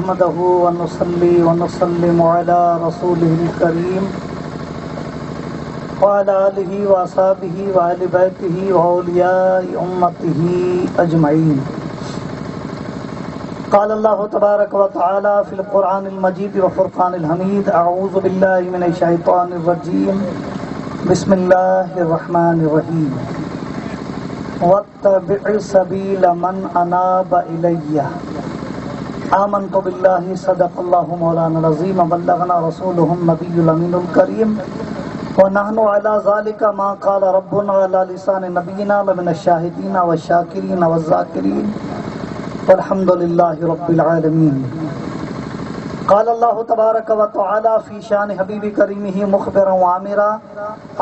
نحمده ونصلي ونسلم على رسوله الكريم وعلى آله وأصحابه وأهل بيته وأولياء أمته أجمعين. قال الله تبارك وتعالى في القرآن المجيد وفرقان الحميد: أعوذ بالله من الشيطان الرجيم، بسم الله الرحمن الرحيم. واتبع سبيل من أناب إلي آمنت بالله صدق الله مولانا العظيم وبلغنا رسوله النبي الأمين الكريم ونحن على ذلك ما قال ربنا على لسان نبينا لمن الشاهدين والشاكرين والذاكرين والحمد لله رب العالمين. قال الله تبارك وتعالى في شان حبيب كريمه مخبرا وعامرا: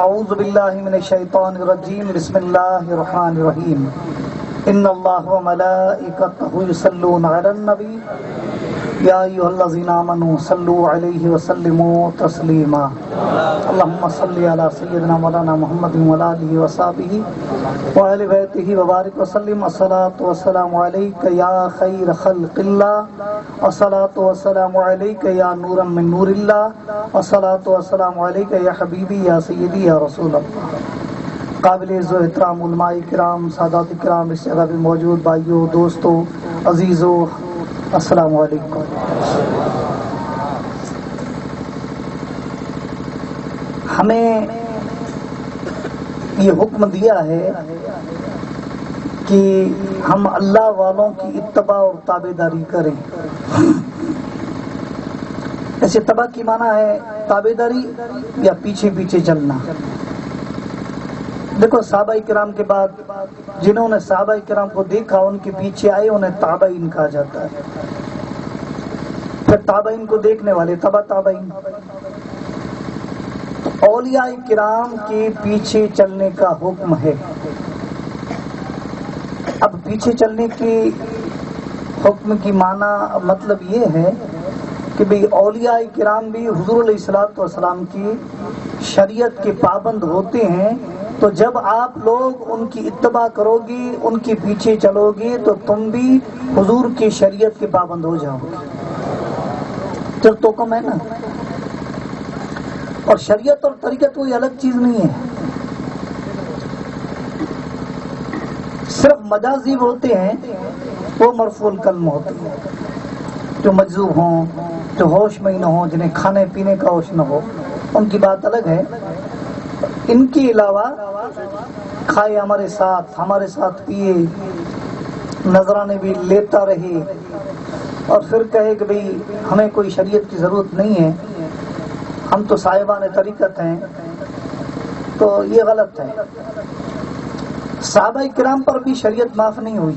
أعوذ بالله من الشيطان الرجيم، بسم الله الرحمن الرحيم. إن الله وملائكته يصلون على النبي يا أيها الذين آمنوا صلوا عليه وسلموا تسليما. اللهم صل على سيدنا مولانا محمد وعلى آله وصحبه وآل بيته وبارك وسلم. الصلاة والسلام عليك يا خير خلق الله، والصلاة والسلام عليك يا نورا من نور الله، والصلاة والسلام عليك يا حبيبي يا سيدي يا رسول اللہ. قابل عزت و احترام علماء کرام، سادات کرام، اس جگہ پہ موجود بھائیوں، دوستوں، عزیزوں، السلام علیکم. ہمیں یہ حکم دیا ہے کہ ہم اللہ والوں کی اتباع اور تابع داری کریں. ایسے اتباع کی معنی ہے تابع داری یا پیچھے پیچھے چلنا. دیکھو، صحابہ کرام کے بعد جنہوں نے صحابہ کرام کو دیکھا، ان کے پیچھے آئے، انہیں تابعین کہا جاتا ہے. پھر تابعین کو دیکھنے والے تابعین. اولیاء کرام کے پیچھے چلنے کا حکم ہے. اب پیچھے چلنے کے حکم کی معنی مطلب یہ ہے کہ بھئی اولیاء کرام بھی حضور علیہ الصلوۃ والسلام کی شریعت کے پابند ہوتے ہیں. تو جب آپ لوگ ان کی اتباع کرو گی، ان کے پیچھے چلو گی، تو تم بھی حضور کی شریعت کے پابند ہو جاؤ گے. تو کم ہے نا. اور شریعت اور طریقت کوئی الگ چیز نہیں ہے. صرف مجازی ہوتے ہیں وہ مرفوع القلم ہوتے ہیں، جو مجذوب ہوں، جو ہوش میں ہی نہ ہوں، جنہیں کھانے پینے کا ہوش نہ ہو، ان کی بات الگ ہے. ان کے علاوہ کھائے ہمارے ساتھ پیے، نذرانے بھی لیتا رہے، اور پھر کہے کہ بھئی ہمیں کوئی شریعت کی ضرورت نہیں ہے، ہم تو صاحبان طریقت ہیں، تو یہ غلط ہے. صحابہ کرام پر بھی شریعت معاف نہیں ہوئی.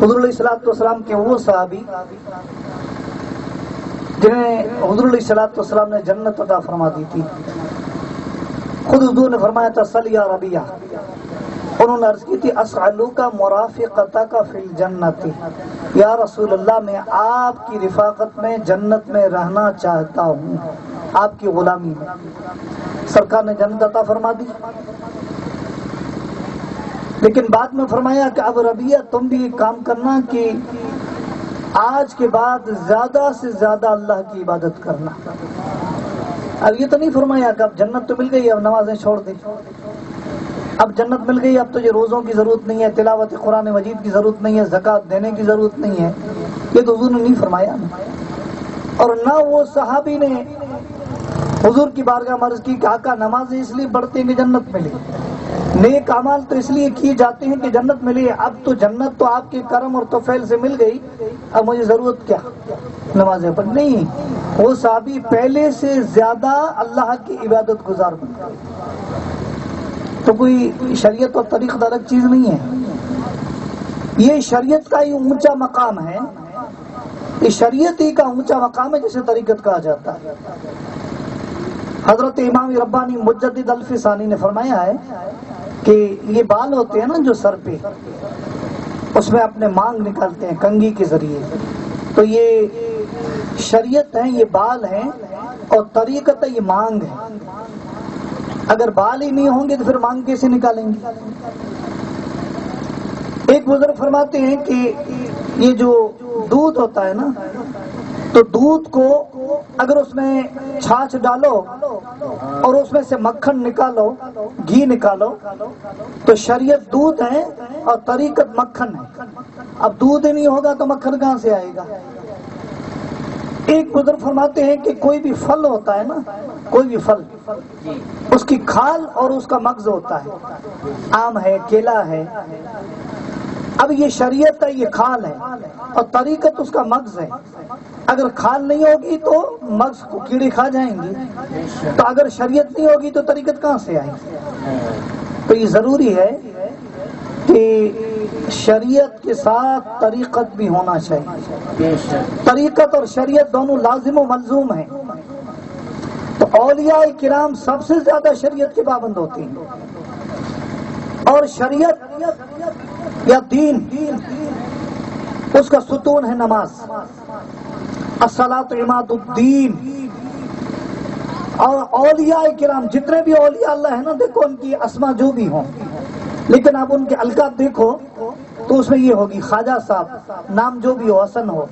حضور علیہ الصلوۃ کے وہ صحابی جنہیں حضور علیہ الصلوۃ نے جنت عطا فرما دی تھی، خود حضور نے فرمایا تھا: صلی یا ربیہ. انہوں نے عرض کی تھی: اسألوک مرافقتک فی الجنت. یا رسول اللہ، میں آپ کی رفاقت میں جنت میں رہنا چاہتا ہوں، آپ کی غلامی میں. سرکار نے جنت عطا فرما دی. لیکن بعد میں فرمایا کہ اب ربیہ تم بھی ایک کام کرنا کہ آج کے بعد زیادہ سے زیادہ اللہ کی عبادت کرنا. اب یہ تو نہیں فرمایا کہ اب جنت تو مل گئی، اب نمازیں چھوڑ دیں، اب جنت مل گئی، اب تجھے روزوں کی ضرورت نہیں ہے، تلاوت قرآن مجید کی ضرورت نہیں ہے، زکوٰۃ دینے کی ضرورت نہیں ہے. یہ تو حضور نے نہیں فرمایا. اور نہ وہ صحابی نے حضور کی بارگاہ میں عرض کی کہ آقا، نمازیں اس لیے پڑھتے ہیں کہ جنت ملے، نیک اعمال تو اس لیے کیے جاتے ہیں کہ جنت ملے. اب تو جنت تو آپ کے کرم اور توفیل سے مل گئی، اب مجھے ضرورت کیا نمازیں پڑھ. نہیں، وہ صحابی پہلے سے زیادہ اللہ کی عبادت گزار بن گئے. تو کوئی شریعت اور طریقت الگ چیز نہیں ہے. یہ شریعت کا ہی اونچا مقام ہے، یہ شریعت ہی کا اونچا مقام ہے جسے طریقت کہا جاتا ہے. حضرت امام ربانی مجدد الفسانی نے فرمایا ہے کہ یہ بال ہوتے ہیں نا جو سر پہ، اس میں اپنے مانگ نکالتے ہیں کنگھی کے ذریعے، تو یہ شریعت ہے، یہ بال ہیں، اور طریقت ہے، یہ مانگ ہے. اگر بال ہی نہیں ہوں گے تو پھر مانگ کیسے نکالیں گے؟ ایک بزرگ فرماتے ہیں کہ یہ جو دودھ ہوتا ہے نا، تو دودھ کو اگر اس میں چھاچھ ڈالو اور اس میں سے مکھن نکالو، گھی نکالو، تو شریعت دودھ ہے اور طریقت مکھن ہے۔ اب دودھ ہی نہیں ہوگا تو مکھن کہاں سے آئے گا؟ ایک بزرگ فرماتے ہیں کہ کوئی بھی پھل ہوتا ہے نا، کوئی بھی پھل، اس کی کھال اور اس کا مغز ہوتا ہے۔ آم ہے، کیلا ہے، اب یہ شریعت ہے، یہ کھال ہے، اور طریقت اس کا مغز ہے۔ اگر کھال نہیں ہوگی تو مغز کو کیڑے کھا جائیں گے، تو اگر شریعت نہیں ہوگی تو طریقت کہاں سے آئے گی؟ تو یہ ضروری ہے کہ شریعت کے ساتھ طریقت بھی ہونا چاہیے۔ طریقت اور شریعت دونوں لازم و ملزوم ہیں۔ تو اولیاء کرام سب سے زیادہ شریعت کے پابند ہوتے ہیں، اور شریعت یا دین اس کا ستون ہے نماز، الصلاۃ عماد الدین۔ اور اولیاء کرام جتنے بھی اولیاء اللہ ہیں نا، دیکھو ان کی اسما جو بھی ہوں، لیکن آپ ان کے القاب دیکھو تو اس میں یہ ہوگی خواجہ صاحب، نام جو بھی ہو، حسن ہو،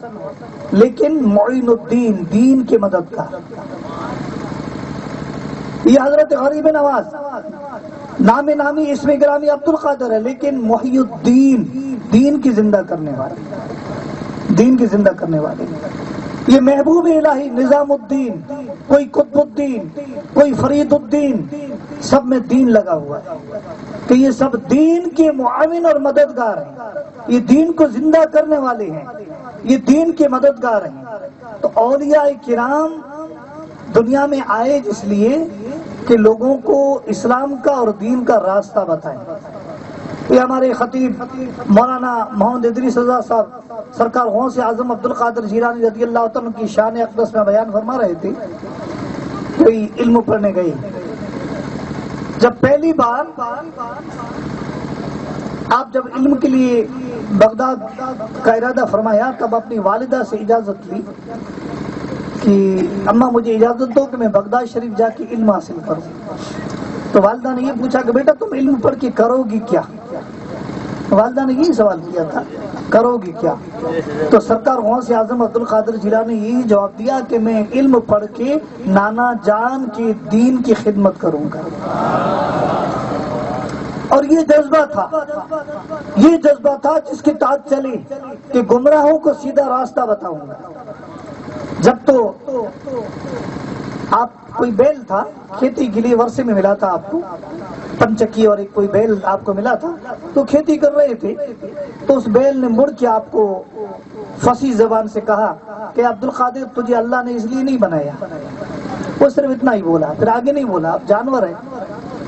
لیکن معین الدین، دین کے مددگار۔ یہ حضرت غریب نواز نامی اسم گرامی عبد القادر ہے، لیکن محی الدین، دین کی زندہ کرنے والے، دین کی زندہ کرنے والے۔ یہ محبوب الہی نظام الدین، کوئی قطب الدین، کوئی فرید الدین، سب میں دین لگا ہوا ہے کہ یہ سب دین کے معاون اور مددگار ہیں، یہ دین کو زندہ کرنے والے ہیں، یہ دین کے مددگار ہیں۔ تو اولیاء کرام دنیا میں آئے اس لیے کہ لوگوں کو اسلام کا اور دین کا راستہ بتائیں۔ یہ ہمارے خطیب مولانا محمد ادریس رضا صاحب سرکار غوث اعظم عبد القادر جیلانی رضی اللہ عنہ کی شان اقدس میں بیان فرما رہے تھے۔ کوئی علم پڑھنے گئی، جب پہلی بار آپ جب علم کے لیے بغداد کا ارادہ فرمایا، تب اپنی والدہ سے اجازت لی کہ اماں مجھے اجازت دو کہ میں بغداد شریف جا کے علم حاصل کروں۔ تو والدہ نے یہ پوچھا کہ بیٹا تم علم پڑھ کے کرو گی کیا؟ والدہ نے یہی سوال کیا تھا، کرو گی کیا؟ تو سرکار غوث اعظم عبد القادر جیلانی نے یہی جواب دیا کہ میں علم پڑھ کے نانا جان کے دین کی خدمت کروں گا۔ اور یہ جذبہ تھا جس کے تحت چلے کہ گمراہوں کو سیدھا راستہ بتاؤں گا۔ جب تو آپ کوئی بیل تھا کھیتی کے لیے، ورثے میں ملا تھا آپ کو، پنچکی اور ایک کوئی بیل آپ کو ملا تھا، تو کھیتی کر رہے تھے، تو اس بیل نے مڑ کے آپ کو فصیح زبان سے کہا کہ عبد القادر تجھے اللہ نے اس لیے نہیں بنایا۔ وہ صرف اتنا ہی بولا، پھر آگے نہیں بولا، اب جانور ہے،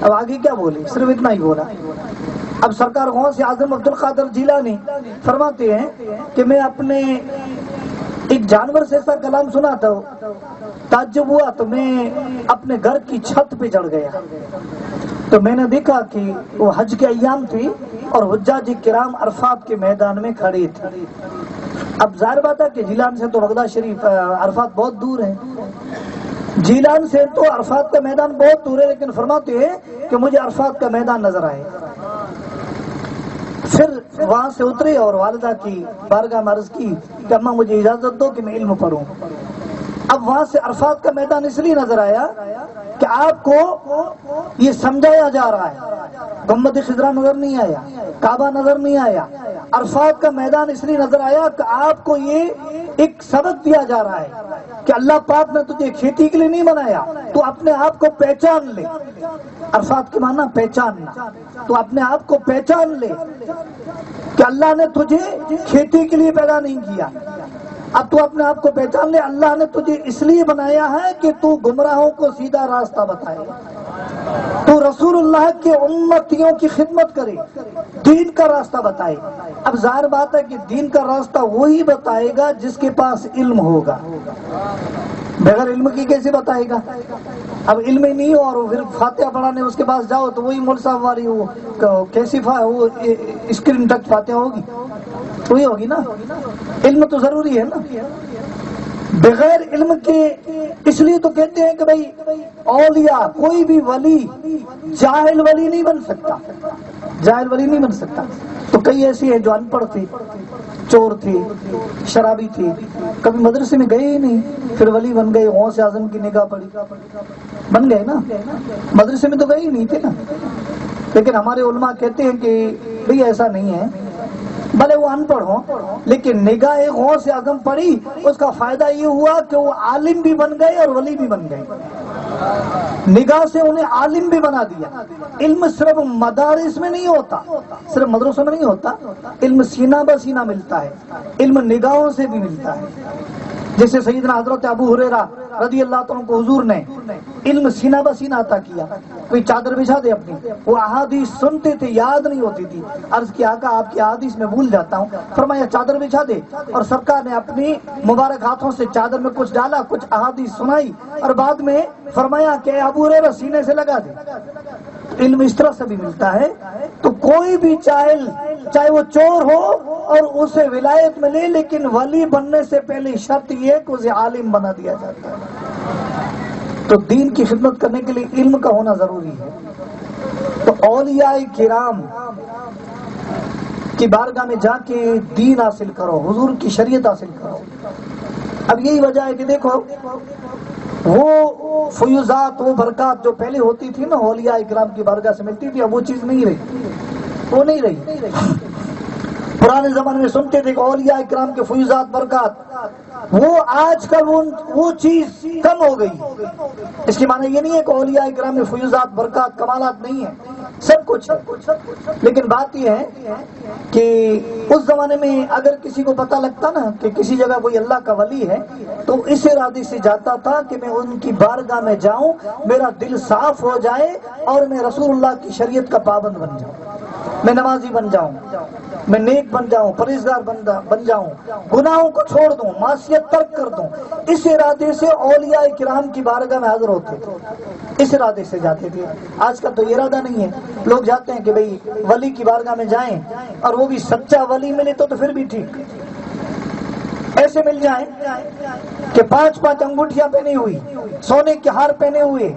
اب آگے کیا بولے، صرف اتنا ہی بولا۔ اب سرکار غوث اعظم عبد القادر جیلانی فرماتے ہیں کہ میں اپنے ایک جانور سے ایسا کلام سنا تھا، تعجب ہوا، تو میں اپنے گھر کی چھت پہ چڑھ گیا، تو میں نے دیکھا کہ وہ حج کے ایام تھے اور حجاج کرام عرفات کے میدان میں کھڑے تھے۔ اب ظاہر بات ہے کہ جیلان سے تو بغداد شریف عرفات بہت دور ہے، جیلان سے تو عرفات کا میدان بہت دور ہے، لیکن فرماتے ہیں کہ مجھے عرفات کا میدان نظر آئے۔ پھر وہاں سے اترے اور والدہ کی بارگاہ میں عرض کی کہ اماں مجھے اجازت دو کہ میں علم پڑھوں۔ اب وہاں سے عرفات کا میدان اس لیے نظر آیا کہ آپ کو یہ سمجھایا جا رہا ہے، گنبد خضرا نظر نہیں آیا، کعبہ نظر نہیں آیا، عرفات کا میدان اس لیے نظر آیا کہ آپ کو یہ ایک سبق دیا جا رہا ہے کہ اللہ پاک نے تجھے کھیتی کے لیے نہیں بنایا، تو اپنے آپ کو پہچان لے۔ عرفات کے معنی پہچاننا، تو اپنے آپ کو پہچان لے کہ اللہ نے تجھے کھیتی کے لیے پیدا نہیں کیا۔ اب تو اپنے آپ کو پہچان لے، اللہ نے تجھے اس لیے بنایا ہے کہ تو گمراہوں کو سیدھا راستہ بتائے، تو رسول اللہ کے امتیوں کی خدمت کرے، دین کا راستہ بتائے۔ اب ظاہر بات ہے کہ دین کا راستہ وہی بتائے گا جس کے پاس علم ہوگا، بغیر علم کی کیسے بتائے گا؟ اب علم ہی نہیں ہو اور پھر فاتحہ پڑھانے اس کے پاس جاؤ تو وہی مول صاحب والی وہ کیسی وہ اسکرین ٹچ فاتحہ ہوگی، وہی ہوگی نا۔ علم تو ضروری ہے نا، بغیر علم کے، اس لیے تو کہتے ہیں کہ بھائی اولیاء، کوئی بھی ولی جاہل ولی نہیں بن سکتا، جاہل ولی نہیں بن سکتا۔ تو کئی ایسی ہیں جو ان پڑھ تھی، چور تھی، شرابی تھی، کبھی مدرسے میں گئے ہی نہیں، پھر ولی بن گئے، غوث اعظم کی نگاہ پڑی، بن گئے نا، مدرسے میں تو گئے ہی نہیں تھے نا۔ لیکن ہمارے علماء کہتے ہیں کہ بھئی ایسا نہیں ہے، بھلے وہ ان پڑھ ہوں لیکن نگاہ غوث اعظم پڑی، اس کا فائدہ یہ ہوا کہ وہ عالم بھی بن گئے اور ولی بھی بن گئے، نگاہ سے انہیں عالم بھی بنا دیا۔ علم صرف مدارس میں نہیں ہوتا، صرف مدرسوں میں نہیں ہوتا، علم سینہ بہ سینہ ملتا ہے، علم نگاہوں سے بھی ملتا ہے۔ جیسے سیدنا حضرت ابو ہریرہ رضی اللہ عنہ کو حضور نے علم سینہ بہ سینہ عطا کیا، کوئی چادر بچھا دے اپنی، وہ احادیث سنتے تھے، یاد نہیں ہوتی تھی، عرض کیا آقا آپ کی احادیث میں بھول جاتا ہوں، فرمایا چادر بچھا دے، اور سرکار نے اپنی مبارک ہاتھوں سے چادر میں کچھ ڈالا، کچھ احادیث سنائی، اور بعد میں فرمایا کہ ابو ہریرہ سینے سے لگا دے۔ علم اس طرح سے بھی ملتا ہے۔ تو کوئی بھی چاہے وہ چور ہو اور اسے ولایت ملے، لیکن ولی بننے سے پہلے شرط یہ کہ اسے عالم بنا دیا جاتا ہے۔ تو دین کی خدمت کرنے کے لیے علم کا ہونا ضروری ہے۔ تو اولیاء کرام کی بارگاہ میں جا کے دین حاصل کرو، حضور کی شریعت حاصل کرو۔ اب یہی وجہ ہے کہ دیکھو وہ فیوزات، وہ برکات جو پہلے ہوتی تھی نا، اولیاء اکرام کی بارگاہ سے ملتی تھی، اب وہ چیز نہیں رہی، وہ نہیں رہی۔ پرانے زمانے میں سنتے تھے کہ اولیاء اکرام کے فیوزات، برکات، وہ آج کل وہ چیز کم ہو گئی۔ اس کی معنی یہ نہیں ہے کہ اولیاء اکرام میں فیوزات، برکات، کمالات نہیں ہیں، سب کچھ ہے، لیکن بات یہ ہے کہ اس زمانے میں اگر کسی کو پتہ لگتا نا کہ کسی جگہ کوئی اللہ کا ولی ہے، تو اس ارادے سے جاتا تھا کہ میں ان کی بارگاہ میں جاؤں، میرا دل صاف ہو جائے اور میں رسول اللہ کی شریعت کا پابند بن جاؤں، میں نمازی بن جاؤں، میں نیک بن جاؤں، پرہیزگار بن جاؤں، گناہوں کو چھوڑ دوں، معصیت ترک کر دوں۔ اس ارادے سے اولیاء کرام کی بارگاہ میں حاضر ہوتے تھے، اس ارادے سے جاتے تھے۔ آج کل تو یہ ارادہ نہیں ہے، لوگ جاتے ہیں کہ بھئی ولی کی بارگاہ میں جائیں، اور وہ بھی سچا ولی ملے تو پھر بھی ٹھیک، ایسے مل جائیں کہ 5 انگوٹھیاں پہنی ہوئی، سونے کے ہار پہنے ہوئے،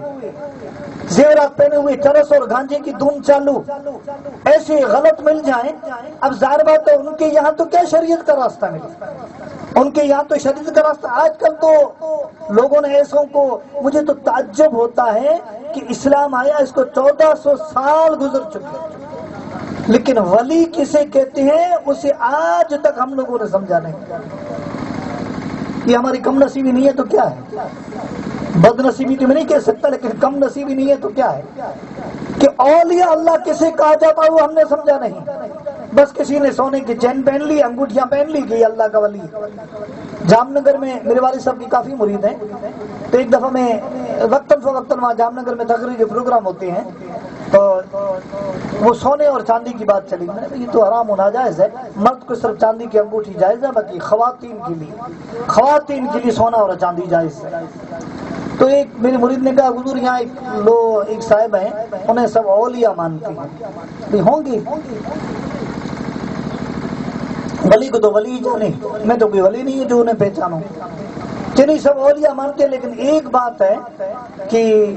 زیورات پہنے ہوئے، چرس اور گانجے کی دھن چالو، ایسے غلط مل جائیں۔ اب ظاہر بات ہے ان کے یہاں تو کیا شریعت کا راستہ ملے، ان کے یہاں تو شریعت کا راستہ۔ آج کل تو لوگوں نے ایسوں کو، مجھے تو تعجب ہوتا ہے کہ اسلام آیا اس کو 1400 سال گزر چکے، لیکن ولی کسے کہتے ہیں اسے آج تک ہم لوگوں نے سمجھا نہیں۔ یہ ہماری کم نصیبی نہیں ہے تو کیا ہے؟ بد نصیبی تو میں نہیں کہہ سکتا، لیکن کم نصیبی نہیں ہے تو کیا ہے کہ اولیاء اللہ کسے کہا جاتا ہے وہ ہم نے سمجھا نہیں۔ بس کسی نے سونے کی چین پہن لی، انگوٹھیاں پہن لی کہ یہ اللہ کا ولی۔ جام نگر میں میرے والد صاحب کی کافی مرید ہیں، تو ایک دفعہ میں وقتاً فوقتاً وہاں جام نگر میں تقریری پروگرام ہوتے ہیں، تو وہ سونے اور چاندی کی بات چلی۔ میں نے کہا یہ تو حرام و ناجائز ہے، مرد کو صرف چاندی کی انگوٹھی جائز ہے، باقی خواتین کے لیے سونا اور چاندی جائز ہے۔ تو ایک میرے مرید نے کہا حضور یہاں ایک صاحب ہیں، انہیں سب اولیاء مانتے ہیں، ہوں گے ولی کو تو ولی ہی جانے، میں تو کوئی ولی نہیں ہے جو انہیں پہچانوں، چنی سب اولیاء مانتے ہیں۔ لیکن ایک بات ہے کہ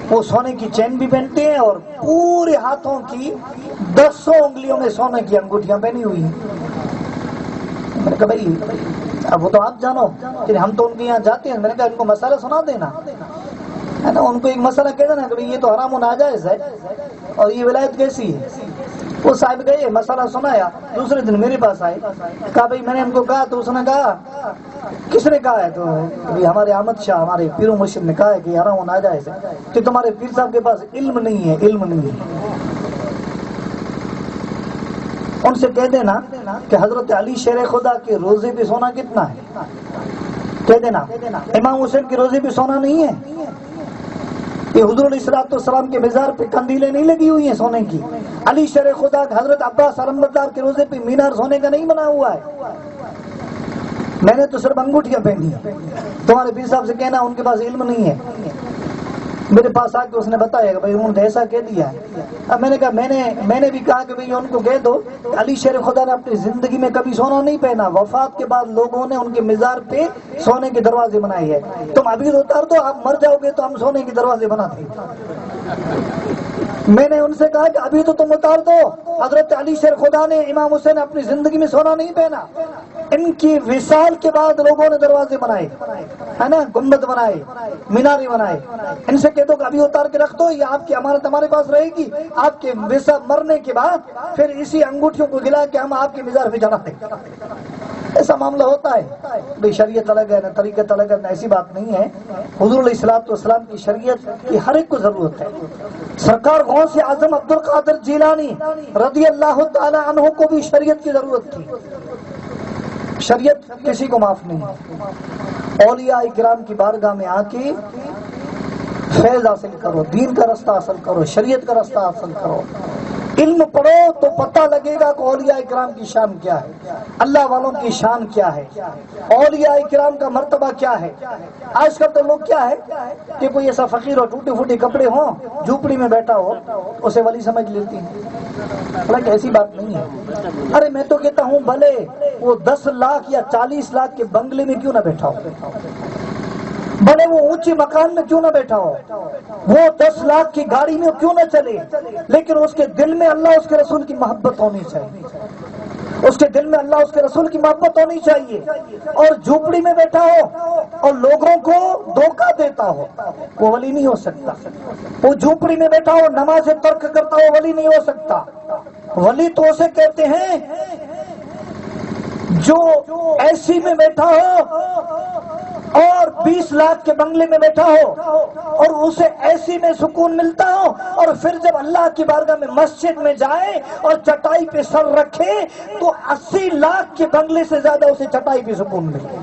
وہ سونے کی چین بھی پہنتے ہیں اور پورے ہاتھوں کی 10 انگلیوں میں سونے کی انگوٹھیاں پہنی ہوئی ہیں۔ میں نے کہا بھائی اب وہ تو آپ جانو کہ ہم تو ان کے یہاں جاتے ہیں۔ میں نے کہا ان کو مسئلہ سنا دینا ہے نا، ان کو ایک مسئلہ کہہ دینا کہ یہ تو حرام و ناجائز ہے اور یہ ولایت کیسی ہے۔ وہ صاحب گئے، مسئلہ سنایا، دوسرے دن میرے پاس آئے، کہا بھائی میں نے ان کو کہا، تو اس نے کہا کس نے کہا ہے؟ تو ہمارے احمد شاہ، ہمارے پیر و مرشد نے کہا ہے کہ حرام و ناجائز ہے، کہ تمہارے پیر صاحب کے پاس علم نہیں ہے، علم نہیں ہے۔ ان سے کہہ دینا کہ حضرت علی شیر خدا کے روزے پہ سونا کتنا ہے، کہہ دینا امام حسین کے روزے پہ سونا نہیں ہے، یہ حضور علیہ السلام کے مزار پہ قندیلیں نہیں لگی ہوئی ہیں سونے کی، علی شیر خدا حضرت عباس علمبردار کے روزے پہ مینار سونے کا نہیں بنا ہوا ہے، میں نے تو صرف انگوٹھیاں پہنی ہیں۔ تمہارے پیر صاحب سے کہنا ان کے پاس علم نہیں ہے۔ میرے پاس آ کے اس نے بتایا کہ بھائی انہوں نے ایسا کہہ دیا ہے۔ اب میں نے کہا میں نے بھی کہا کہ بھئی ان کو کہہ دو علی شیر خدا نے اپنی زندگی میں کبھی سونا نہیں پہنا، وفات کے بعد لوگوں نے ان کے مزار پہ سونے کے دروازے بنائے ہیں، تم ابھی اتار دو، آپ مر جاؤ گے تو ہم سونے کے دروازے بنا دیں گے۔ میں نے ان سے کہا کہ ابھی تو تم اتار دو، حضرت علی شیر خدا نے امام حسین اپنی زندگی میں سونا نہیں پہنا، ان کی وصال کے بعد لوگوں نے دروازے بنائے ہے نا، گنبد بنائے، میناریں بنائے، ان سے کہہ دو کہ ابھی اتار کے رکھ دو، یہ آپ کی امانت ہمارے پاس رہے گی، آپ کے مرنے کے بعد پھر اسی انگوٹھیوں کو گلا کے ہم آپ کے مزار پہ جلا دیں گے۔ ایسا معاملہ ہوتا ہے بھئی، شریعت الگ ہے نہ طریقت الگ ہے، ایسی بات نہیں ہے۔ حضور علیہ الصلوۃ والسلام کی شریعت کی ہر ایک کو ضرورت ہے۔ سرکار غوث اعظم عبد القادر جیلانی رضی اللہ تعالی عنہ کو بھی شریعت کی ضرورت تھی۔ شریعت کسی کو معاف نہیں ہے۔ اولیاء کرام کی بارگاہ میں آ کے فیض حاصل کرو، دین کا رستہ حاصل کرو، شریعت کا رستہ حاصل کرو، علم پڑھو تو پتہ لگے گا کہ اولیاء کرام کی شان کیا ہے، اللہ والوں کی شان کیا ہے، اولیاء کرام کا مرتبہ کیا ہے۔ آج کل تو لوگ کیا ہے کہ کوئی ایسا فقیر ہو، ٹوٹے پھوٹے کپڑے ہوں، جھوپڑی میں بیٹھا ہو، اسے ولی سمجھ لیتی ہیں، حالانکہ ایسی بات نہیں ہے۔ ارے میں تو کہتا ہوں بھلے وہ 10 لاکھ یا 40 لاکھ کے بنگلے میں کیوں نہ بیٹھا ہو، بھلے وہ اونچے مکان میں کیوں نہ بیٹھا ہو، وہ 10 لاکھ کی گاڑی میں کیوں نہ چلے، لیکن اس کے دل میں اللہ اس کے رسول کی محبت ہونی چاہیے، اس کے دل میں اللہ اس کے رسول کی محبت ہونی چاہیے۔ اور جھوپڑی میں بیٹھا ہو اور لوگوں کو دھوکہ دیتا ہو، وہ ولی نہیں ہو سکتا۔ وہ جھوپڑی میں بیٹھا ہو، نماز ترک کرتا ہو، ولی نہیں ہو سکتا۔ ولی تو اسے کہتے ہیں جو ایسی میں بیٹھا ہو اور 20 لاکھ کے بنگلے میں بیٹھا ہو اور اسے ایسی میں سکون ملتا ہو، اور پھر جب اللہ کی بارگاہ میں مسجد میں جائے اور چٹائی پہ سر رکھے تو 80 لاکھ کے بنگلے سے زیادہ اسے چٹائی پہ سکون ملے۔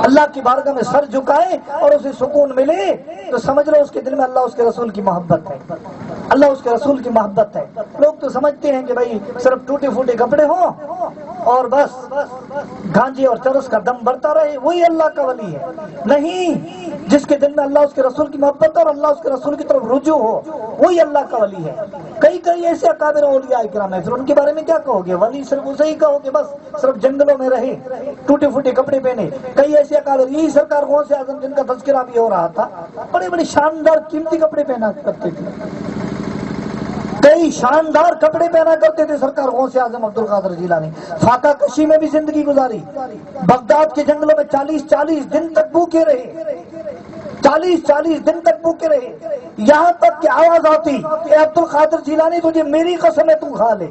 اللہ کی بارگاہ میں سر جھکائے اور اسے سکون ملے تو سمجھ لو اس کے دل میں اللہ اس کے رسول کی محبت ہے، اللہ اس کے رسول کی محبت ہے۔ لوگ تو سمجھتے ہیں کہ بھائی صرف ٹوٹے پھوٹے کپڑے ہوں اور بس گانجے اور چرس کا دم بڑھتا رہے وہی اللہ کا ولی ہے۔ نہیں، جس کے دل میں اللہ اس کے رسول کی محبت اور اللہ اس کے رسول کی طرف رجوع ہو وہی اللہ کا ولی ہے۔ کئی ایسے اکابر اولیاء کرام ہیں، پھر ان کے بارے میں کیا کہو گے؟ ولی صرف اسے ہی کہو گے بس صرف جنگلوں میں رہے، ٹوٹے پھوٹے کپڑے پہنے۔ کئی ایسے اکابر، یہی سرکار غوث اعظم جن کا تذکرہ بھی ہو رہا تھا، بڑے بڑے شاندار قیمتی کپڑے پہنا کرتے تھے، کئی شاندار کپڑے پہنا کرتے تھے سرکار غوث اعظم عبد القادر جیلانی۔ فاقہ کشی میں بھی زندگی گزاری، بغداد کے جنگلوں میں 40 دن تک بھوکے رہے، 40 دن تک بھوکے رہے، یہاں تک کہ آواز آتی کہ عبد القادر جیلانی تجھے میری قسم ہے تو کھا لے،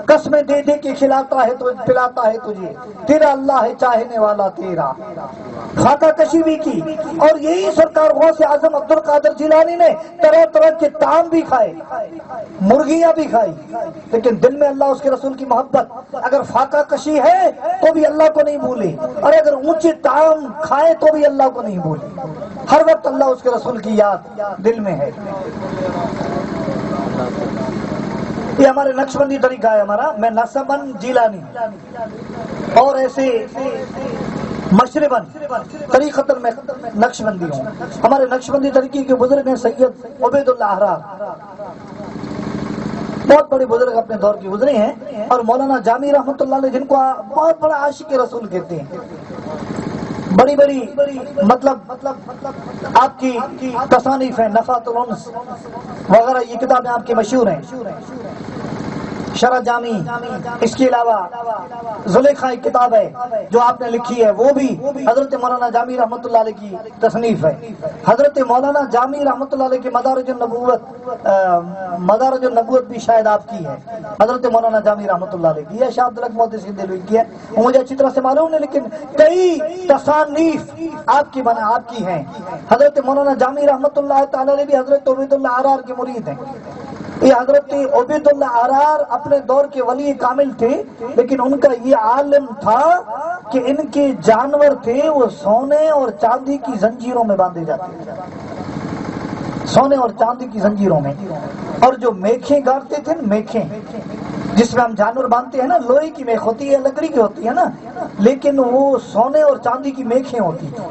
قسمیں دے دے کے کھلاتا ہے تو پلاتا ہے تجھے، تیرا اللہ ہے چاہنے والا تیرا۔ فاقہ کشی بھی کی، اور یہی سرکار غوث اعظم عبد القادر جیلانی نے طرح طرح کے طعام بھی کھائے، مرغیاں بھی کھائی، لیکن دل میں اللہ اس کے رسول کی محبت۔ اگر فاقہ کشی ہے تو بھی اللہ کو نہیں بھولے، اور اگر اونچے طعام کھائے تو بھی اللہ کو نہیں بھولے، ہر وقت اللہ اس کے رسول کی یاد دل میں ہے۔ یہ ہمارے نقشبندی طریقہ ہے ہمارا، میں نسبن جیلانی اور ایسے مشربن طریقتاً میں نقشبندی ہوں۔ ہمارے نقشبندی طریقے کے بزرگ ہیں سید عبید اللہ احرار، بہت بڑے بزرگ اپنے دور کے گزرے ہیں، اور مولانا جامی رحمۃ اللہ علیہ جن کو بہت بڑا عاشق رسول کہتے ہیں، بڑی مطلب آپ کی تصانیف ہیں، نفحات الانس وغیرہ، یہ کتابیں آپ کی مشہور ہیں، شرح جامی، اس کے علاوہ زلیخا ایک کتاب ہے جو آپ نے لکھی ہے، وہ بھی حضرت مولانا جامی رحمۃ اللہ علیہ کی تصنیف ہے۔ حضرت مولانا جامی رحمۃ اللہ علیہ کی مدارج النبوت بھی شاید آپ کی ہے، حضرت مولانا جامی رحمۃ اللہ علیہ کی، یا شاہ عبد الحق محدثی دہلوی کی ہے، وہ مجھے اچھی طرح سے معلوم ہے، لیکن کئی تصانیف آپ کی ہیں۔ حضرت مولانا جامی رحمۃ اللہ تعالی علیہ بھی حضرت عبید اللہ احرار کے مرید ہیں۔ یہ حضرت عبید اللہ احرار اپنے دور کے ولی کامل تھے، لیکن ان کا یہ عالم تھا کہ ان کے جانور تھے وہ سونے اور چاندی کی زنجیروں میں باندھے جاتے تھے، سونے اور چاندی کی زنجیروں میں، اور جو میکھیں گاڑتے تھے، میکھیں جس میں ہم جانور باندھتے ہیں نا، لوہے کی میخ ہوتی ہے، لکڑی کی ہوتی ہے نا، لیکن وہ سونے اور چاندی کی میکھیں ہوتی تھی۔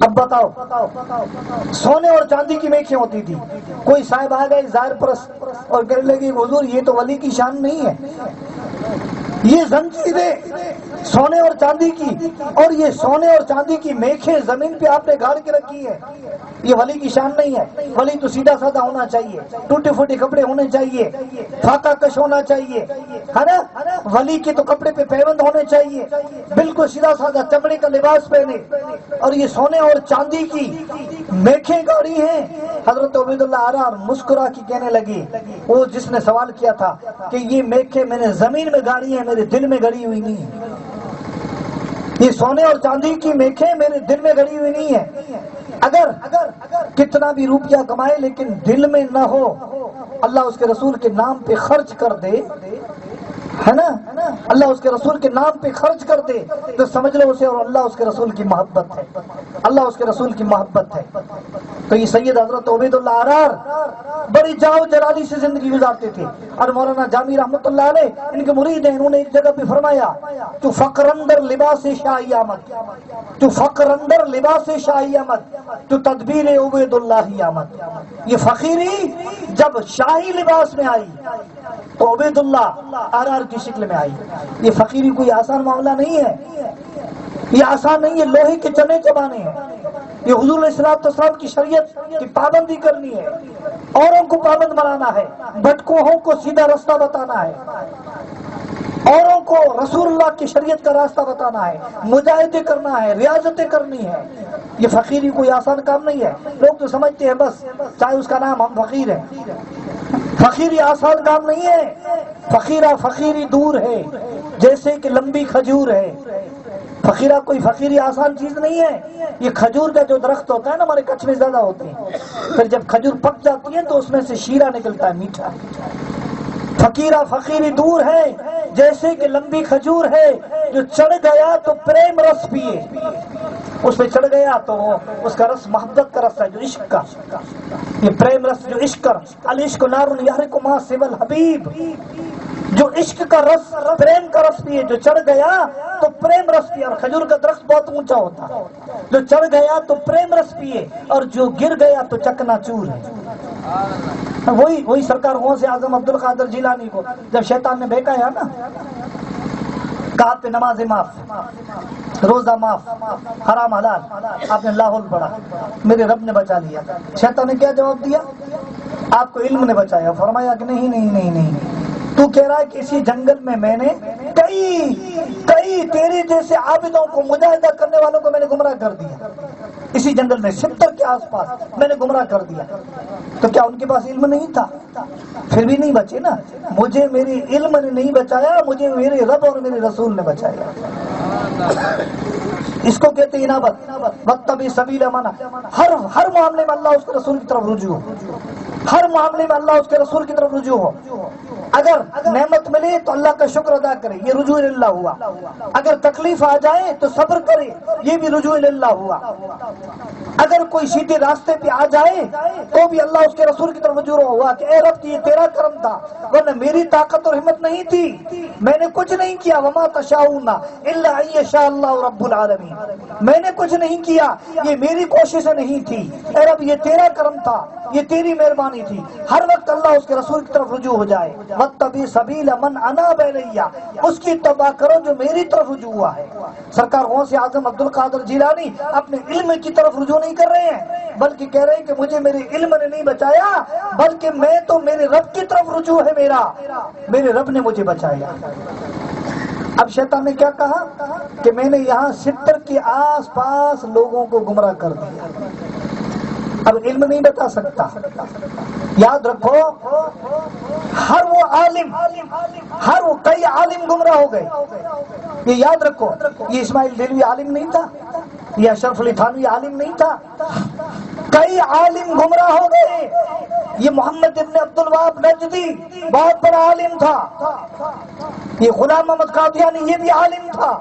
اب بتاؤ، سونے اور چاندی کی میخیں ہوتی تھی، کوئی صاحب آ گئے ظاہر پرست اور کہنے لگے حضور یہ تو ولی کی شان نہیں ہے، یہ زنجیریں سونے اور چاندی کی اور یہ سونے اور چاندی کی میخیں زمین پہ آپ نے گاڑ کے رکھی ہے، یہ ولی کی شان نہیں ہے۔ ولی تو سیدھا سادہ ہونا چاہیے، ٹوٹے پھوٹے کپڑے ہونے چاہیے، فاقہ کش ہونا چاہیے، ہے نا؟ ولی کے تو کپڑے پہ پیوند ہونے چاہیے، بالکل سیدھا سادہ چمڑے کا لباس پہنے، اور یہ سونے اور چاندی کی میخیں گاڑی ہیں۔ حضرت عبید اللہ آرار مسکرا کے کہنے لگے، وہ جس نے سوال کیا تھا کہ یہ میخیں میں نے زمین میں گاڑی ہیں، میرے دل میں گڑی ہوئی نہیں ہے، یہ سونے اور چاندی کی میخیں میرے دل میں گڑی ہوئی نہیں ہے۔ اگر کتنا بھی روپیہ کمائے لیکن دل میں نہ ہو، اللہ اس کے رسول کے نام پہ خرچ کر دے، ہے نا، اللہ اس کے رسول کے نام پہ خرچ کر دے تو سمجھ لو اسے اور اللہ اس کے رسول کی محبت ہے، اللہ اس کے رسول کی محبت ہے۔ تو یہ سید حضرت عبید اللہ آرار بڑی جاؤ جلالی سے زندگی گزارتے تھے، اور مولانا جامی رحمۃ اللہ علیہ ان کے مرید ہیں، انہوں نے ایک جگہ پہ فرمایا تو فقر اندر لباس شاہی آمد، تو فقر اندر لباس شاہی آمد، تو تدبیر عبید اللہ آمد۔ یہ فقیری جب شاہی لباس میں آئی تو عبید اللہ آرار کی شکل میں آئی۔ یہ فقیری کوئی آسان معاملہ نہیں ہے، یہ آسان نہیں ہے، لوہے کے چنے چبانے ہیں، یہ حضور علیہ السلام کی شریعت کی پابندی کرنی ہے، اوروں کو پابند بنانا ہے، بھٹکوہوں کو سیدھا راستہ بتانا ہے، اوروں کو رسول اللہ کی شریعت کا راستہ بتانا ہے، مجاہدے کرنا ہے، ریاضتیں کرنی ہے۔ یہ فقیری کوئی آسان کام نہیں ہے، لوگ تو سمجھتے ہیں بس چاہے اس کا نام ہم فقیر ہیں، فقیری آسان کام نہیں ہے، فقیرہ فقیری دور ہے جیسے کہ لمبی کھجور ہے۔ فقیرہ کوئی فقیری آسان چیز نہیں ہے۔ یہ کھجور کا جو درخت ہوتا ہے نا، ہمارے کچھ میں زیادہ ہوتے ہیں، پھر جب کھجور پک جاتی ہے تو اس میں سے شیرہ نکلتا ہے میٹھا۔ فقیرہ فقیری دور ہے جیسے کہ لمبی کھجور ہے، جو چڑھ گیا تو پریم رس پیے، اس پہ چڑھ گیا تو اس کا رس محبت کا رس ہے، جو عشق کا، یہ پریم رس جو عشق کا، العشق نار یحرق ما سوى الحبیب، جو عشق کا رس پریم کا رس پیے، جو چڑھ گیا تو پریم رس پیے۔ اور کھجور کا درخت بہت اونچا ہوتا ہے، جو چڑھ گیا تو پریم رس پیے اور جو گر گیا تو چکنا چور ہے۔ وہی سرکار غوث اعظم عبد القادر جیلانی کو جب شیطان نے بہکایا نا، کہا پہ نماز معاف، روزہ معاف، حرام حلال، آپ نے لاہور پڑھا، میرے رب نے بچا لیا۔ شیطان نے کیا جواب دیا؟ آپ کو علم نے بچایا۔ فرمایا کہ نہیں، تو کہہ رہا ہے کہ اسی جنگل میں نے کئی تیرے جیسے عابدوں کو، مجاہدہ کرنے والوں کو میں نے گمراہ کر دیا، اسی جنگل میں 70 کے آس پاس میں نے گمراہ کر دیا۔ تو کیا ان کے پاس علم نہیں تھا؟ پھر بھی نہیں بچے نا، مجھے میرے علم نے نہیں بچایا، مجھے میرے رب اور میرے رسول نے بچایا۔ اس کو کہتے ہیں انابت، واتبع سبیل من، ہر معاملے میں اللہ اس کے رسول کی طرف رجوع ہو، ہر معاملے میں اللہ اس کے رسول کی طرف رجوع ہو۔ اگر نعمت ملے تو اللہ کا شکر ادا کرے، یہ رجوع اللہ ہوا۔ اگر تکلیف آ جائے تو صبر کرے، یہ بھی رجوع اللہ ہوا۔ اگر کوئی سیدھے راستے پہ آ جائے تو بھی اللہ اس کے رسول کی طرف رجوع ہوا کہ اے رب یہ تیرا کرم تھا، ورنہ میری طاقت اور ہمت نہیں تھی، میں نے کچھ نہیں کیا۔ وما تشاؤون الا ان یشاء اللہ رب العالمین، میں نے کچھ نہیں کیا، یہ میری کوششیں نہیں تھی، اے رب یہ تیرا کرم تھا، یہ تیری مہربانی تھی۔ ہر وقت اللہ اس کے رسول کی طرف رجوع ہو جائے۔ واتبع سبیل من اناب الیہ، اس کی اتباع کرو جو میری طرف رجوع ہوا ہے۔ سرکار غوث اعظم عبد القادر جیلانی اپنے علم کی طرف رجوع نہیں کر رہے ہیں، بلکہ کہہ رہے ہیں کہ مجھے میرے علم نے نہیں بچایا، بلکہ میں تو میرے رب کی طرف رجوع ہے میرا، میرے رب نے مجھے بچایا۔ اب شیطان نے کیا کہا کہ میں نے یہاں 70 کے آس پاس لوگوں کو گمراہ کر دیا، اب علم نہیں بتا سکتا۔ یاد رکھو، ہر وہ عالم، ہر وہ کئی عالم گمراہ ہو گئے، یہ یاد رکھو۔ یہ اسماعیل دہلوی عالم نہیں تھا، یہ اشرف علی تھانوی عالم نہیں تھا، کئی عالم گمراہ ہو گئے۔ یہ محمد ابن عبد الوہاب نجدی بہت بڑا عالم تھا، یہ غلام محمد قادیانی یہ بھی عالم تھا۔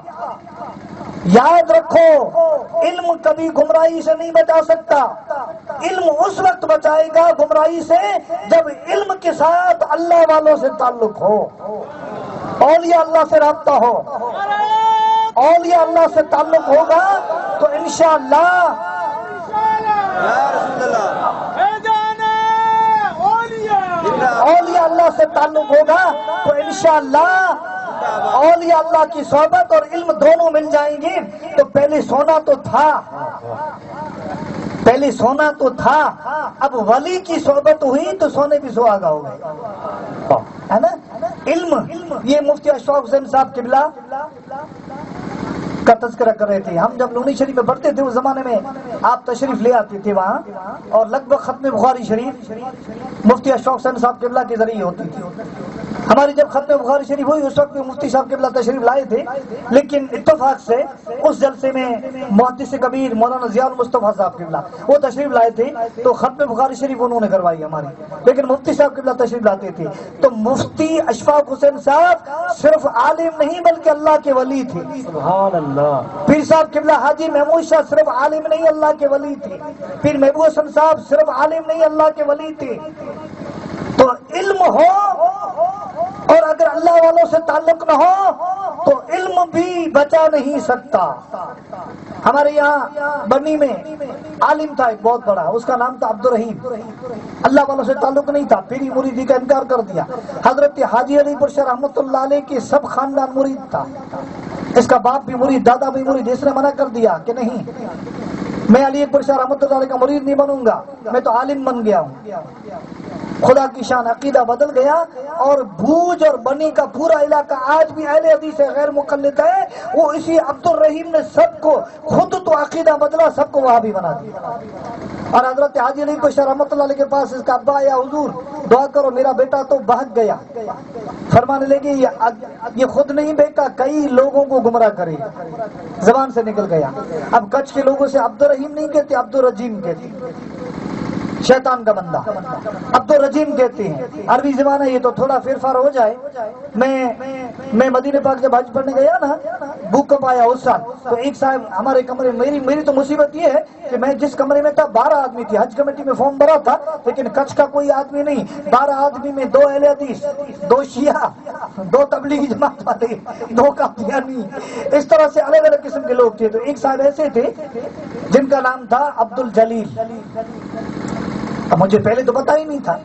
یاد رکھو، علم کبھی گمراہی سے نہیں بچا سکتا، علم اس وقت بچائے گا گمراہی سے جب علم کے ساتھ اللہ والوں سے تعلق ہو، اولیاء اللہ سے رابطہ ہو، اولیاء اللہ سے تعلق ہوگا تو انشاءاللہ اولیاء اللہ سے تعلق ہوگا تو انشاءاللہ اولیاء اللہ کی صحبت اور علم دونوں مل جائیں گے. تو پہلے سونا تو تھا اب ولی کی صحبت ہوئی تو سونے بھی سہاگا ہو گئے ہے نا. علم یہ مفتی اشفاق حسین صاحب قبلہ کا تذکرہ کر رہے تھے. ہم جب لونی شریف میں پڑھتے تھے اس زمانے میں آپ تشریف لے آتے تھے وہاں, اور لگ بھگ ختم بخاری شریف مفتی اشفاق حسین صاحب قبلہ کے ذریعے ہوتی تھی. ہماری جب ختم بخاری شریف ہوئی اس وقت مفتی صاحب قبلہ تشریف لائے تھے, لیکن اتفاق سے اس جلسے میں محدث کبیر مولانا ضیاء المصطفیٰ صاحب قبلہ وہ تشریف لائے تھے تو ختم بخاری شریف انہوں نے کروائی ہماری, لیکن مفتی صاحب قبلہ تشریف لاتے تھے. تو مفتی اشفاق حسین صاحب صرف عالم نہیں بلکہ اللہ کے ولی تھے. سبحان اللہ. پیر صاحب قبلہ حاجی محمود شاہ صرف عالم نہیں اللہ کے ولی تھے. پیر محبوب حسن صاحب صرف عالم نہیں اللہ کے ولی تھے. تو علم ہو اور اگر اللہ والوں سے تعلق نہ ہو تو علم بھی بچا نہیں سکتا. ہمارے یہاں بنی میں عالم تھا ایک بہت بڑا, اس کا نام تھا عبد الرحیم. اللہ والوں سے تعلق نہیں تھا, پیری مریدی کا انکار کر دیا. حضرت حاجی علی پرشا رحمۃ اللہ علیہ کے سب خاندان مرید تھا. اس کا باپ بھی مرید, دادا بھی مرید. اس نے منع کر دیا کہ نہیں, میں علی اکبر شاہ رحمۃ اللہ علیہ کا مرید نہیں بنوں گا, میں تو عالم بن گیا ہوں. خدا کی شان عقیدہ بدل گیا, اور بھوج اور بنی کا پورا علاقہ آج بھی اہل حدیث غیر مقلد ہے. وہ اسی عبد الرحیم نے سب کو, خود تو عقیدہ بدلا, سب کو وہابی بنا دیا. اور حضرت حاجی علی کو شاہ رحمۃ اللہ علیہ کے پاس اس کا ابا آیا, حضور دعا کرو میرا بیٹا تو بہک گیا. فرمانے لگے یہ خود نہیں بہکا, کئی لوگوں کو گمراہ کرے, زبان سے نکل گیا. اب کچھ کے لوگوں سے عبد الرحیم نہیں کہتے, عبد الرجیم کہتے, شیطان کا بندہ عبد الرجیم کہتے ہیں. عربی زبان ہے, یہ تو تھوڑا پھیر پھار ہو جائے. میں مدینہ پاک جب حج پڑھنے گیا نا, بھوکمپ آیا اس سال, تو ایک صاحب ہمارے کمرے, میری تو مصیبت یہ ہے کہ میں جس کمرے میں تھا 12 آدمی تھی. حج کمیٹی میں فارم بھرا تھا, لیکن کچھ کا کوئی آدمی نہیں. 12 آدمی میں 2 اہل حدیث, 2 شیعہ, 2 تبلیغی جماعت والے, 2 قادیانی, اس طرح سے الگ الگ قسم کے لوگ تھے. تو ایک صاحب ایسے تھے جن کا نام تھا عبد الجلیل. اب مجھے پہلے تو پتا ہی نہیں تھا,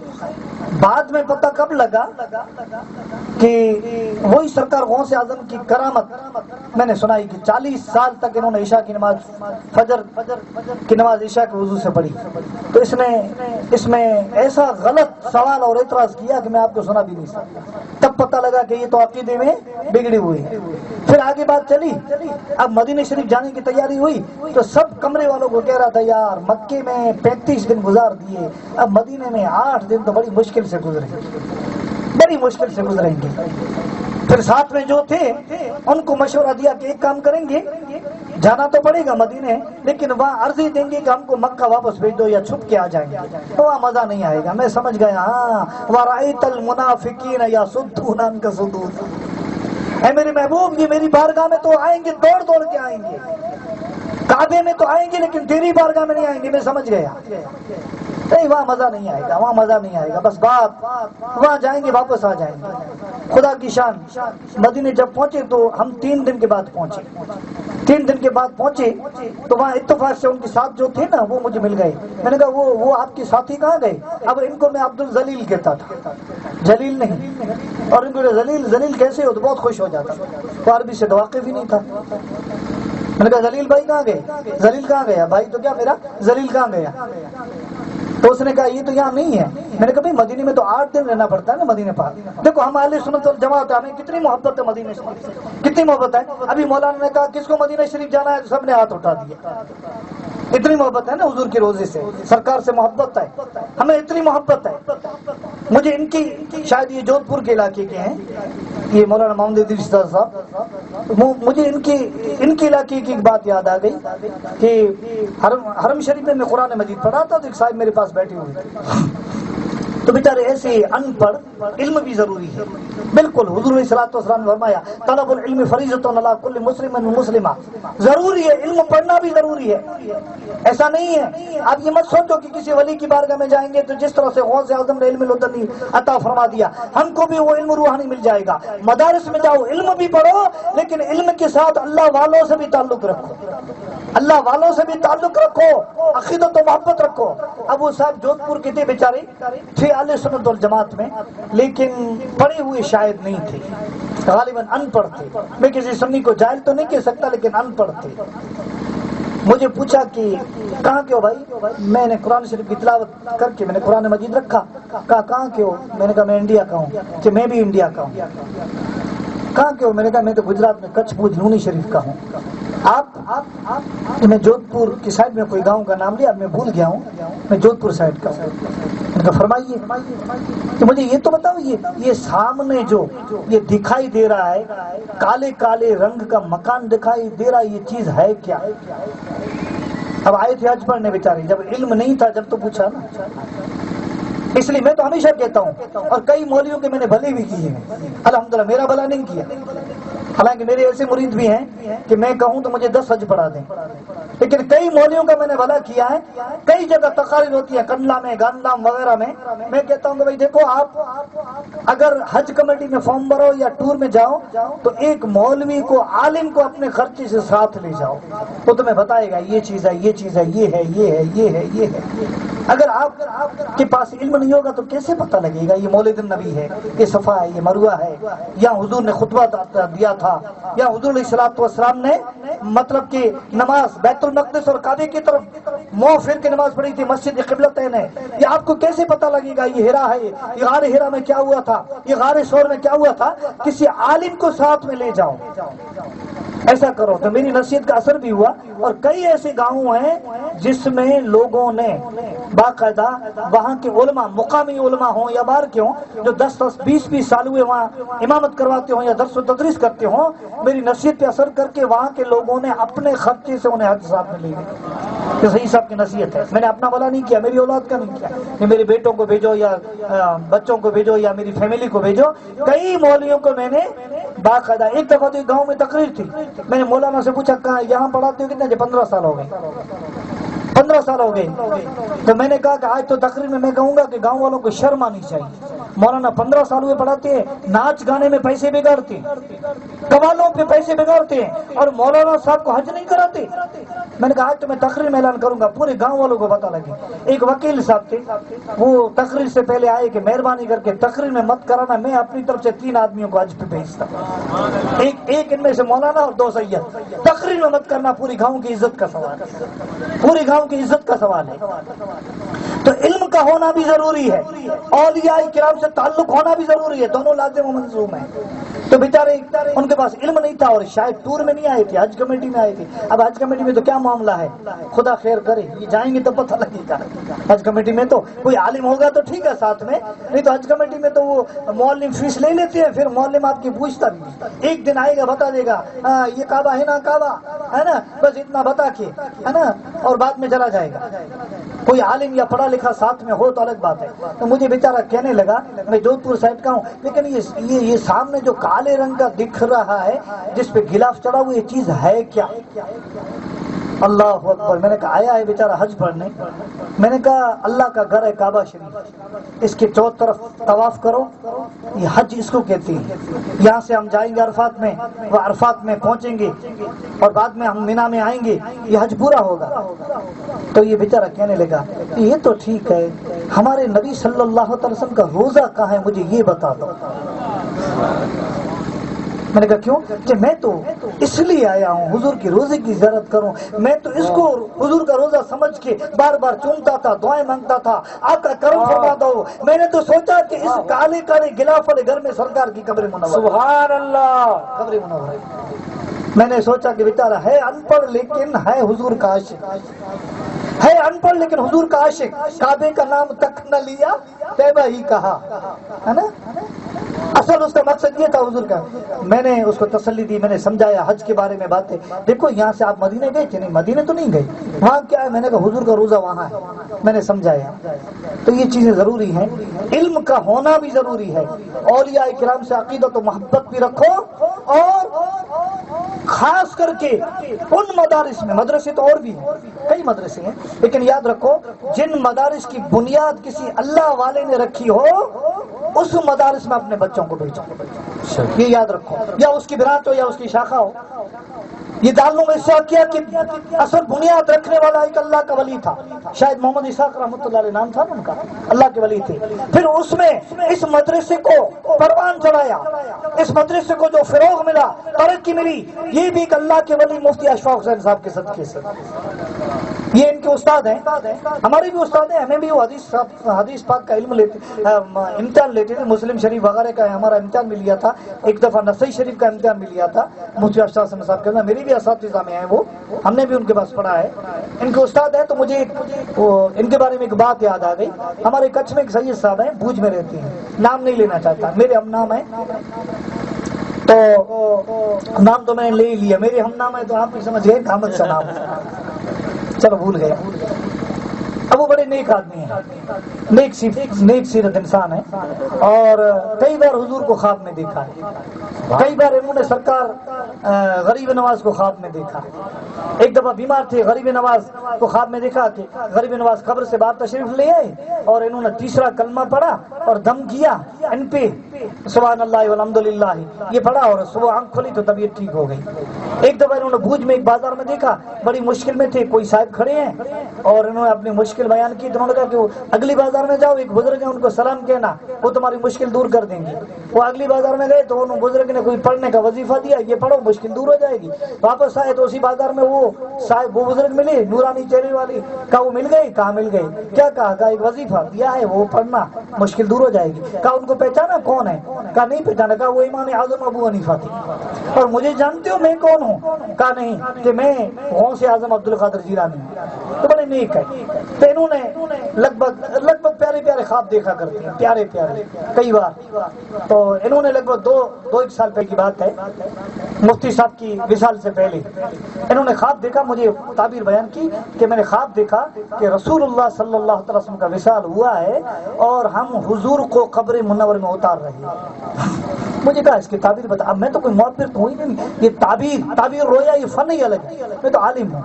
بعد میں پتہ کب لگا کہ وہی سرکار غوث اعظم کی کرامت میں نے سنائی کہ 40 سال تک انہوں نے عشاء کی نماز, فجر کی نماز عشاء کے وضو سے پڑھی. تو اس میں ایسا غلط سوال اور اعتراض کیا کہ میں آپ کو سنا بھی نہیں سکتا. تب پتہ لگا کہ یہ تو عقیدے میں بگڑی ہوئی ہے. پھر آگے بات چلی, اب مدینہ شریف جانے کی تیاری ہوئی تو سب کمرے والوں کو کہہ رہا تھا یار مکے میں 35 دن گزار دیے, اب مدینے میں 8 دن تو بڑی مشکل سے گزریں گے. پھر ساتھ میں جو تھے ان کو مشورہ دیا کہ ایک کام کریں گے, جانا تو پڑے گا مدینے, لیکن وہاں عرضی دیں گے کہ ہم کو مکہ واپس بھیج دو یا چھپ کے آ جائیں گے, تو وہاں مزہ نہیں آئے گا. میں سمجھ گیا, ہاں وَرَأَيْتَ الْمُنَافِقِينَ يَصُدُّونَ عَنْكَ صُدُودًا. اے میرے محبوب, یہ میری بارگاہ میں تو آئیں گے, دوڑ کے آئیں گے, کعبے میں تو آئیں گے, لیکن تیری بارگاہ میں نہیں آئیں گے. میں سمجھ گیا نہیں, وہاں مزہ نہیں آئے گا, بس بات وہاں جائیں گے واپس آ جائیں گے. خدا کی شان مدینے جب پہنچے تو ہم 3 دن کے بعد پہنچے تو وہاں اتفاق سے ان کے ساتھ جو تھے نا وہ مجھے مل گئے. میں نے کہا وہ آپ کے ساتھی کہاں گئے؟ اب ان کو میں عبد الجلیل کہتا تھا, جلیل نہیں, اور ان کو جلیل کیسے ہو تو بہت خوش ہو جاتا, تو عربی سے تو واقف ہی نہیں تھا. میں نے کہا جلیل بھائی کہاں گئے؟ جلیل کہاں گیا بھائی؟ تو کیا میرا جلیل کہاں گیا؟ تو اس نے کہا یہ تو یہاں نہیں ہے. میں نے کہا بھائی مدینے میں تو 8 دن رہنا پڑتا ہے نا مدینے پاک. دیکھو ہم اہل سنت والجماعت ہے, ہمیں کتنی محبت ہے مدینے شریف سے, کتنی محبت ہے. ابھی مولانا نے کہا کس کو مدینہ شریف جانا ہے, سب نے ہاتھ اٹھا دیا. اتنی محبت ہے نا حضور کی روزے سے, سرکار سے محبت ہے, ہمیں اتنی محبت ہے. مجھے ان کی, شاید یہ جودھ پور کے علاقے کے ہیں, یہ مولانا محمد ادریس صاحب, مجھے ان کے علاقے کی ایک بات یاد آ گئی کہ حرم شریف میں قرآن مجید پڑھا تھا تو ایک صاحب میرے پاس بیٹھے ہوئے تھے. تو بیچارے ایسے ان پڑھ علم بھی ضروری ہے بالکل. حضور علیہ الصلوۃ والسلام نے فرمایا طلب العلم فریضۃ علی کل مسلم ومسلمہ، ضروری ہے علم پڑھنا بھی ضروری ہے. ایسا نہیں ہے آپ یہ مت سوچو کہ کسی ولی کی بارگاہ میں جائیں گے تو جس طرح سے غوث اعظم نے علم لدنی عطا فرما دیا ہم کو بھی وہ علم روحانی مل جائے گا. مدارس میں جاؤ علم بھی پڑھو لیکن علم کے ساتھ اللہ والوں سے بھی تعلق رکھو، اللہ والوں سے بھی تعلق رکھو، عقیدت و محبت رکھو. ابو صاحب جودھ پور کے تھے بیچارے، تھے اہل سنت والجماعت میں لیکن پڑھے ہوئے شاید نہیں تھے، غالباً ان پڑھ تھے. میں کسی سنی کو جاہل تو نہیں کہہ سکتا لیکن ان پڑھ تھے. مجھے پوچھا کہ کہاں کے ہو بھائی؟ میں نے قرآن شریف کی تلاوت کر کے میں نے قرآن مجید رکھا. کہا کہاں کے ہو؟ میں نے کہا میں انڈیا کا ہوں. کہ میں بھی انڈیا کا ہوں. کہاں کے ہو؟ میں نے کہا میں تو گجرات میں کچھ پوچھ لونی شریف کا ہوں. آپ میں جودھ پور کی سائڈ میں کوئی گاؤں کا نام لیا میں بھول گیا ہوں، میں جودھ پور سائڈ کا ہوں. میں نے کہا فرمائیے تو مجھے یہ تو بتاؤ یہ سامنے جو یہ دکھائی دے رہا ہے کالے کالے رنگ کا مکان دکھائی دے رہا ہے یہ چیز ہے کیا؟ اب آئے تھے حج پڑھنے بیچارے، جب علم نہیں تھا جب تو پوچھا نا. اس لیے میں تو ہمیشہ کہتا ہوں اور کئی مولویوں کے میں نے بھلے بھی کیے ہیں الحمدللہ، میرا بھلا نہیں کیا. حالانکہ میرے ایسے مرید بھی ہیں کہ میں کہوں تو مجھے 10 حج پڑھا دیں، لیکن کئی مولویوں کا میں نے بھلا کیا ہے. کئی جگہ تقاریر ہوتی ہے کنڈلا میں گاندام وغیرہ میں کہتا ہوں کہ بھائی دیکھو آپ اگر حج کمیٹی میں فارم بھرو یا ٹور میں جاؤ تو ایک مولوی کو عالم کو اپنے خرچے سے ساتھ لے جاؤ، وہ تمہیں بتائے گا یہ چیز ہے یہ چیز ہے یہ ہے یہ ہے یہ ہے یہ ہے. اگر آپ کے پاس علم نہیں ہوگا تو کیسے پتہ لگے گا یہ مولد النبی ہے، یہ صفا ہے، یہ مروہ ہے، یا حضور نے خطبہ دیا تھا، یا حضور علیہ الصلوۃ والسلام نے مطلب کہ نماز بیت المقدس اور کعبے کی طرف منہ پھیر کے نماز پڑھی تھی مسجد قبلتین ہے. یہ آپ کو کیسے پتہ لگے گا یہ ہرا ہے، یہ غار ہرا میں کیا ہوا تھا، یہ غار ثور میں کیا ہوا تھا؟ کسی عالم کو ساتھ میں لے جاؤ. ایسا کرو تو میری نصیحت کا اثر بھی ہوا. اور کئی ایسے گاؤں ہیں جس میں لوگوں نے باقاعدہ وہاں کے علماء مقامی علماء ہوں یا باہر کے ہوں جو 10 20 سال ہوئے وہاں امامت کرواتے ہوں یا درس و تدریس کرتے ہوں، میری نصیحت پہ اثر کر کے وہاں کے لوگوں نے اپنے خرچے سے انہیں حج ساتھ میں لے گئے. یہ صحیح صاحب کی نصیحت ہے. میں نے اپنا بھلا نہیں کیا، میری اولاد کا نہیں کیا کہ میرے بیٹوں کو بھیجو یا بچوں کو بھیجو یا میری فیملی کو بھیجو. کئی مولویوں کو میں نے باقاعدہ ایک دفعہ تو گاؤں میں تقریر تھی، میں نے مولانا سے پوچھا کہاں یہاں پڑھاتے ہو کتنے؟ 15 سال ہو گئے. 15 سال ہو گئے. تو میں نے کہا کہ آج تو تقریر میں کہوں گا کہ گاؤں والوں کو شرم آنی چاہیے. مولانا 15 سال ہوئے پڑھاتے ہیں، ناچ گانے میں پیسے بگاڑتے ہیں، قوالوں پہ پیسے بگاڑتے ہیں اور مولانا صاحب کو حج نہیں کراتے. میں نے کہا آج تو میں تقریر میں اعلان کروں گا پورے گاؤں والوں کو پتہ لگے. ایک وکیل صاحب تھے وہ تقریر سے پہلے آئے کہ مہربانی کر کے تقریر میں مت کرانا، میں اپنی طرف سے 3 آدمیوں کو حج پہ بھیجتا ہوں، ایک ان میں سے مولانا اور 2 سید. تقریر میں مت کرنا، پوری گاؤں کی عزت کا سوال ہے، پوری گاؤں کی عزت کا سوال ہے. تو علم کا ہونا بھی ضروری ہے، اولیاء کرام سے تعلق ہونا بھی ضروری ہے، دونوں لازم و ملزوم ہیں. تو بیچارے ان کے پاس علم نہیں تھا اور شاید ٹور میں نہیں آئے تھے، حج کمیٹی میں آئے تھے. اب حج کمیٹی میں تو کیا معاملہ ہے، خدا خیر کرے، یہ جائیں گے تو پتہ لگے گا. حج کمیٹی میں تو کوئی عالم ہوگا تو ٹھیک ہے ساتھ میں، نہیں تو حج کمیٹی میں تو وہ معلم فیس لے لیتے ہیں، پھر معلم آپ کی پوچھتا بھی نہیں. ایک دن آئے گا بتا دے گا ہاں یہ کعبہ ہے نا، کعبہ ہے نا، بس اتنا بتا کے ہے نا، اور بعد میں چلا جائے گا. کوئی عالم یا پڑھا لکھا ساتھ میں ہو تو الگ بات ہے. تو مجھے بیچارہ کہنے لگا میں جودھ پور سائڈ کا ہوں لیکن یہ سامنے جو کالے رنگ کا دکھ رہا ہے جس پہ غلاف چڑھا ہوا یہ چیز ہے کیا؟ اللہ اکبر. میں نے کہا آیا ہے بیچارہ حج پڑھنے. میں نے کہا اللہ کا گھر ہے کعبہ شریف، اس کے چاروں طرف طواف کرو، یہ حج اس کو کہتے ہیں. یہاں سے ہم جائیں گے عرفات میں، وہ عرفات میں پہنچیں گے اور بعد میں ہم مینا میں آئیں گے، یہ حج پورا ہوگا. تو یہ بیچارہ کہنے لگا یہ تو ٹھیک ہے، ہمارے نبی صلی اللہ علیہ وسلم کا روزہ کہاں ہے مجھے یہ بتا دو. میں نے کہا کیوں؟ کہ میں تو اس لیے آیا ہوں حضور کی روزے کی زیارت کروں. میں تو اس کو حضور کا روزہ سمجھ کے بار بار چومتا تھا، دعائیں مانگتا تھا، آپ کا کرم فرما دو. میں نے تو سوچا کہ اس کالے کالے غلاف والے گھر میں سرکار کی قبر منور، سبحان اللہ، قبر منور ہے. میں نے سوچا کہ بیچارہ ہے ان پڑھ لیکن ہے حضور کا عاشق، ہے ان پڑھ لیکن حضور کا عاشق. کعبے کا نام تک نہ لیا، طیبہ ہی کہا، ہے نا. اصل اس کا مقصد یہ تھا حضور کا. میں نے اس کو تسلی دی, میں نے سمجھایا حج کے بارے میں باتیں. دیکھو یہاں سے آپ مدینے گئے کہ نہیں؟ مدینے تو نہیں گئے, وہاں کیا ہے؟ میں نے کہا حضور کا روزہ وہاں ہے. میں نے سمجھایا. تو یہ چیزیں ضروری ہیں, علم کا ہونا بھی ضروری ہے. اولیاء کرام سے عقیدت و محبت بھی رکھو, اور خاص کر کے ان مدارس میں, مدرسے تو اور بھی ہیں, کئی مدرسے ہیں, لیکن یاد رکھو جن مدارس کی بنیاد کسی اللہ والے نے رکھی ہو اس مدارس میں اپنے بچوں کو بھیجو. یہ یاد رکھو, یا اس کی برانچ ہو یا اس کی شاخہ ہو. یہ دارالعلوم میں اس کیا کہ اصل بنیاد رکھنے والا ایک اللہ کا ولی تھا, شاید محمد اسحاق رحمۃ اللہ علیہ نام تھا ان کا, اللہ کے ولی تھے. پھر اس میں اس مدرسے کو پروان چڑھایا, اس مدرسے کو جو فروغ ملا, ترقی ملی, یہ بھی ایک اللہ کے ولی مفتی اشفاق حسین صاحب کے صدقے سے. یہ ان کے استاد ہیں, ہمارے بھی استاد ہیں. ہمیں بھی وہ حدیث پاک کا علم لیتے, امتحان لیتے تھے. مسلم شریف وغیرہ کا ہمارا امتحان بھی لیا تھا, ایک دفعہ نسائی شریف کا امتحان بھی لیا تھا مفتی اشفاق حسین صاحب کے. میری بھی اساتذہ میں ہیں وہ, ہم نے بھی ان کے پاس پڑھا ہے. ان کے استاد ہیں. تو مجھے ان کے بارے میں ایک بات یاد آ گئی. ہمارے کچھ میں ایک سید صاحب ہیں, بھوج میں رہتے ہیں, نام نہیں لینا چاہتا, میرے ہم نام ہے تو نام تو میں نے لے ہی لیا, میرے ہم نام ہے تو آپ بھی سمجھ گئے احمد سے نام, چلو بھول گیا. اب وہ بڑے نیک آدمی ہیں, نیک سیرت انسان ہے, اور کئی بار حضور کو خواب میں دیکھا ہے, کئی بار انہوں نے سرکار غریب نواز کو خواب میں دیکھا. ایک دفعہ بیمار تھے, غریب نواز کو خواب میں دیکھا کہ غریب نواز قبر سے باہر تشریف لے آئے, اور انہوں نے تیسرا کلمہ پڑھا اور دم کیا ان پہ, سبحان اللہ والحمدللہ یہ پڑھا, اور صبح آنکھ کھولی تو طبیعت ٹھیک ہو گئی. ایک دفعہ انہوں نے بھوج میں ایک بازار میں دیکھا, بڑی مشکل میں تھے, کوئی صاحب کھڑے ہیں, اور انہوں نے اپنی مشکل بیان کی. تو انہوں نے کہا کہ وہ اگلی بازار میں جاؤ, ایک بزرگ ہیں ان کو سلام کہنا, وہ تمہاری مشکل دور کر دیں گے. وہ اگلی بازار میں گئے تو انہوں بزرگ نے کوئی پڑھنے کا وظیفہ دیا, یہ پڑھو مشکل دور ہو جائے گی. واپس آئے تو اسی بازار میں وہ بزرگ ملے, نورانی چہرے والی. کہا وہ مل گئی؟ کہاں مل گئی؟ کیا کہا؟ کہا ایک وظیفہ دیا ہے, وہ پڑھنا مشکل دور ہو جائے گی. کہا ان کو پہچانا کون ہے؟ کہا نہیں پہچانا. کہا وہ امام اعظم ابو حنیفہ تھے. اور مجھے جانتے ہو میں کون ہوں؟ کہا نہیں, کہ میں غوث اعظم عبد القادر جیلانی ہوں. تو بڑے نیک ہے. تو انہوں نے لگ بھگ پیارے خواب دیکھا کرتے ہیں, پیارے کئی بار. تو انہوں نے لگ بھگ دو ایک سال پہلے کی بات ہے, مفتی صاحب کی وصال سے پہلے انہوں نے خواب دیکھا, مجھے تعبیر بیان کی کہ میں نے خواب دیکھا کہ رسول اللہ صلی اللہ علیہ وسلم کا وصال ہوا ہے اور ہم حضور کو قبر منور میں اتار رہے ہیں. مجھے کہا اس کی تعبیر بتا. اب میں تو کوئی معبر تو ہی نہیں, یہ تعبیر رویا یہ فن ہی الگ ہے, میں تو عالم ہوں.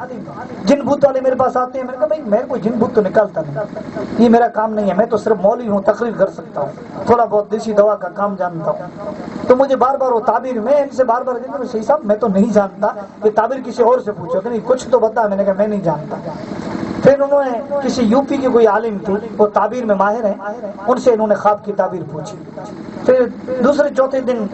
جن بھوت والے میرے پاس آتے ہیں, میں نے کہا بھائی میں کوئی جن بھوت تو نکالتا نہیں, یہ میرا کام نہیں ہے, میں تو صرف مولوی ہوں, تقریر کر سکتا ہوں, تھوڑا بہت دیسی دوا کا کام جانتا ہوں. تو مجھے بار بار وہ تعبیر, میں ان سے بار بار کہتا ہوں صحیح صاحب میں تو نہیں جانتا, یہ تعبیر کسی اور سے پوچھو کہ نہیں کچھ تو بتا. میں نے کہا میں نہیں جانتا. پھر انہوں نے کسی یو پی کے کوئی عالم تھے, وہ تعبیر میں ماہر ہیں, ان سے انہوں نے خواب کی تعبیر پوچھی. پھر دوسرے چوتھے دن